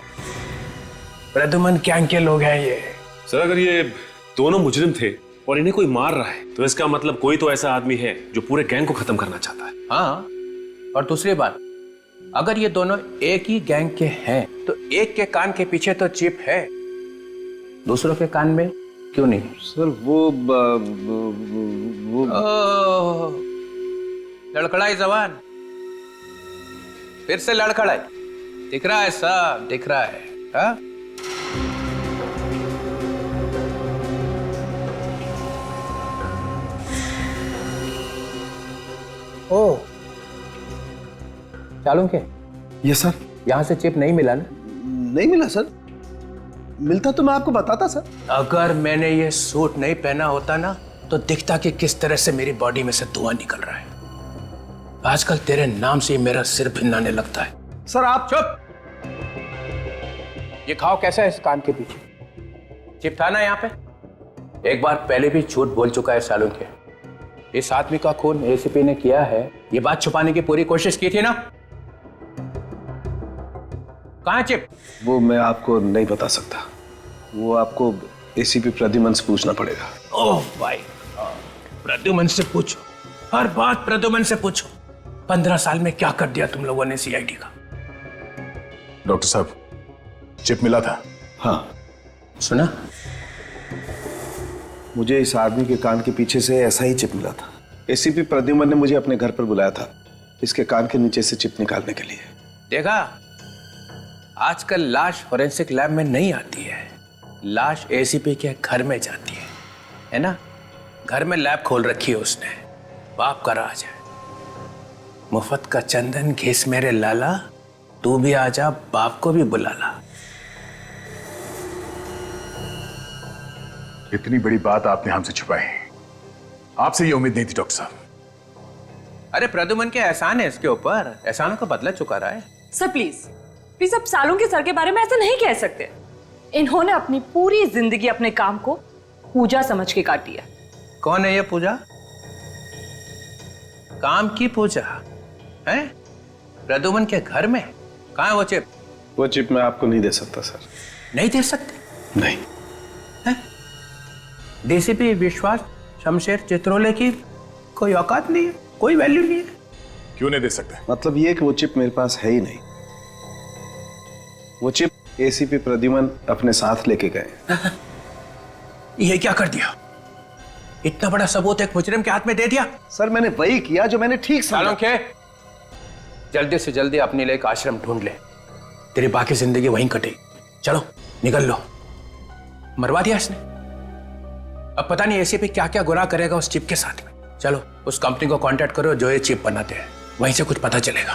Pradyuman gang के लोग हैं ये। सर अगर ये दोनों मुजरिम थे और इन्हें कोई मार रहा है तो इसका मतलब कोई तो ऐसा आदमी है जो पूरे गैंग को खत्म करना चाहता है। हाँ, और दूसरी बात, अगर ये दोनों एक ही गैंग के हैं तो एक के कान के पीछे तो चिप है, दूसरों के कान में क्यों नहीं? सर वो लड़खड़ाई जवान, फिर से लड़खड़ाई। दिख रहा है सब, दिख रहा है। हाँ? ओ, चालू के? Yes sir. यहां से चिप नहीं मिला ना? नहीं मिला सर, मिलता तो मैं आपको बताता सर। अगर मैंने ये सूट नहीं पहना होता ना तो दिखता कि किस तरह से मेरी बॉडी में से धुआं निकल रहा है। आजकल तेरे नाम से मेरा सिर भिन्नाने लगता है। सर आप चुप। ये खाओ कैसा है इस कान के पीछे? चिप था ना यहाँ पे? एक बार पहले भी झूठ बोल चुका है सालों के। इस आदमी का खून एसीपी ने किया है, ये बात छुपाने की पूरी कोशिश की थी ना? कहाँ चिप? वो मैं आपको नहीं बता सकता, वो आपको एसीपी प्रद्युमन से पूछना पड़ेगा। ओह भाई, प्रद्युमन से पूछो, हर बात प्रद्युमन से पूछो। 15 साल में क्या कर दिया तुम लोगों ने सीआईडी का? डॉक्टर साहब, चिप मिला था? हाँ। सुना? मुझे इस आदमी के कान के पीछे से ऐसा ही चिप मिला था। एसीपी प्रद्युमन ने मुझे अपने घर पर बुलाया था इसके कान के नीचे से चिप निकालने के लिए। देखा, आजकल लाश फोरेंसिक लैब में नहीं आती है, लाश एसीपी के घर में जाती है ना? घर में लैब खोल रखी है उसने, बाप का राज है। मुफ्त का चंदन घिस मेरे लाला, तू भी आजा, बाप को भी बुला ला। इतनी बड़ी बात आपने हमसे छुपाई, आपसे ये उम्मीद नहीं थी डॉक्टर साहब। अरे प्रद्युमन के एहसान है इसके ऊपर, एहसानों का बदला चुका रहा है। सर प्लीज आप सालों के सर के बारे में ऐसा नहीं कह सकते। इन्होंने अपनी पूरी जिंदगी अपने काम को पूजा समझ के काटी है। कौन है ये पूजा? काम की पूजा है? प्रद्युमन के घर में? कहाँ है वो चिप? वो चिप मैं आपको नहीं दे सकता सर। नहीं दे सकते? नहीं। डीसीपी विश्वास शमशेर चित्रोले की कोई औकात नहीं है, कोई वैल्यू नहीं है। क्यों नहीं दे सकते? मतलब ये कि वो चिप मेरे पास है ही नहीं। वो चिप एसीपी प्रद्युमन अपने साथ लेके गए। ये क्या कर दिया? इतना बड़ा सबूत एक मुजरिम के हाथ में दे दिया? सर मैंने वही किया जो मैंने ठीक समझा। के जल्दी से जल्दी अपने लिए एक आश्रम ढूंढ ले, तेरी बाकी जिंदगी वहीं कटेगी। चलो निकल लो। मरवा दिया इसने, अब पता नहीं एसीपी क्या क्या गुनाह करेगा उस चिप के साथ में। चलो उस कंपनी को कांटेक्ट करो जो ये चिप बनाते हैं, वहीं से कुछ पता चलेगा।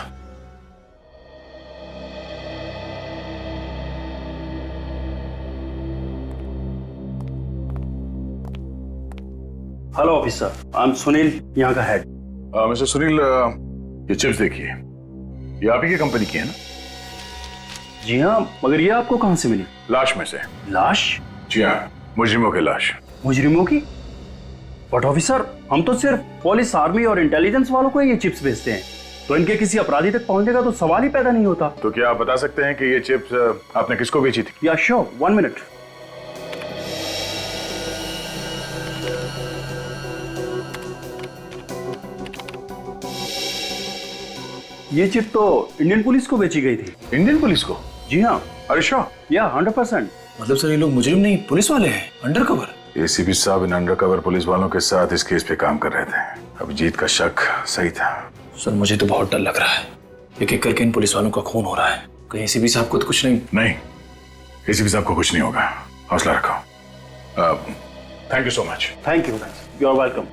Hello officer, I am Sunil, यहाँ का हेड। मिस्टर सुनील, ये चिप्स देखिए, ये आप ही की कंपनी की है ना? जी हाँ, मगर ये आपको कहाँ से मिली? लाश में से। लाश? जी हाँ, मुजरिमों की लाश। मुजरिमों की? बट ऑफिसर, हम तो सिर्फ पुलिस, आर्मी और इंटेलिजेंस वालों को ये चिप्स भेजते हैं, तो इनके किसी अपराधी तक पहुंचेगा तो सवाल ही पैदा नहीं होता। तो क्या आप बता सकते हैं कि ये चिप्स आपने किसको बेची थी? या श्योर, 1 मिनट। ये चिप तो इंडियन पुलिस को बेची गई थी। इंडियन पुलिस को? जी हाँ। अरे श्योर? या 100%। मतलब सर ये लोग मुजरिम नहीं, पुलिस वाले हैं, अंडरकवर। एसीपी साहब इन अंडरकवर पुलिस वालों के साथ इस केस पे काम कर रहे थे। अभिजीत का शक सही था। सर मुझे तो बहुत डर लग रहा है, एक एक करके इन पुलिस वालों का खून हो रहा है। कहीं एसीपी साहब को तो कुछ नहीं? नहीं, एसीपी साहब को कुछ नहीं होगा, हौसला रखो। Thank you so much. Thank you, you are welcome.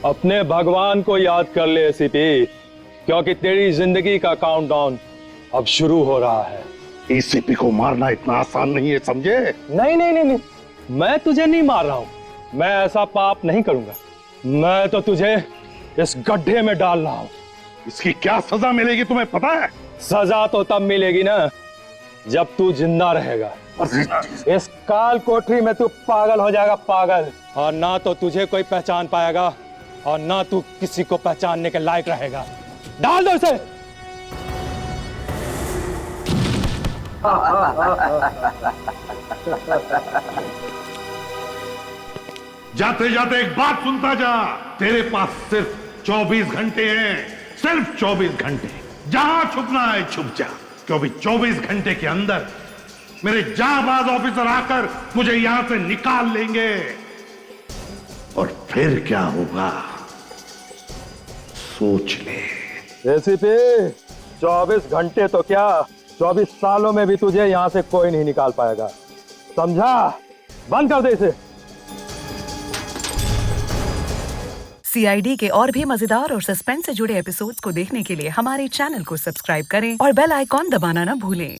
अपने भगवान को याद कर ले एसीपी, क्योंकि तेरी जिंदगी का काउंटडाउन अब शुरू हो रहा है। एसीपी को मारना इतना आसान नहीं है, समझे? नहीं नहीं नहीं नहीं, मैं तुझे नहीं मार रहा हूं, मैं ऐसा पाप नहीं करूंगा। मैं तो तुझे इस गड्ढे में डाल रहा हूं। इसकी क्या सजा मिलेगी तुम्हें पता है? सजा तो तब मिलेगी ना जब तू जिंदा रहेगा। इस काल कोठरी में तू पागल हो जाएगा, पागल, और ना तो तुझे कोई पहचान पाएगा और ना तू किसी को पहचानने के लायक रहेगा। डाल दो इसे। जाते जाते एक बात सुनता जा, तेरे पास सिर्फ 24 घंटे हैं, सिर्फ 24 घंटे। जहां छुपना है छुप जा, क्योंकि 24 घंटे के अंदर मेरे जाबाज ऑफिसर आकर मुझे यहां से निकाल लेंगे। और फिर क्या होगा सोच ले। एसीपी, 24 घंटे तो क्या, 24 सालों में भी तुझे यहां से कोई नहीं निकाल पाएगा, समझा? बंद कर दे इसे। सीआईडी के और भी मजेदार और सस्पेंस से जुड़े एपिसोड्स को देखने के लिए हमारे चैनल को सब्सक्राइब करें और बेल आइकॉन दबाना ना भूलें।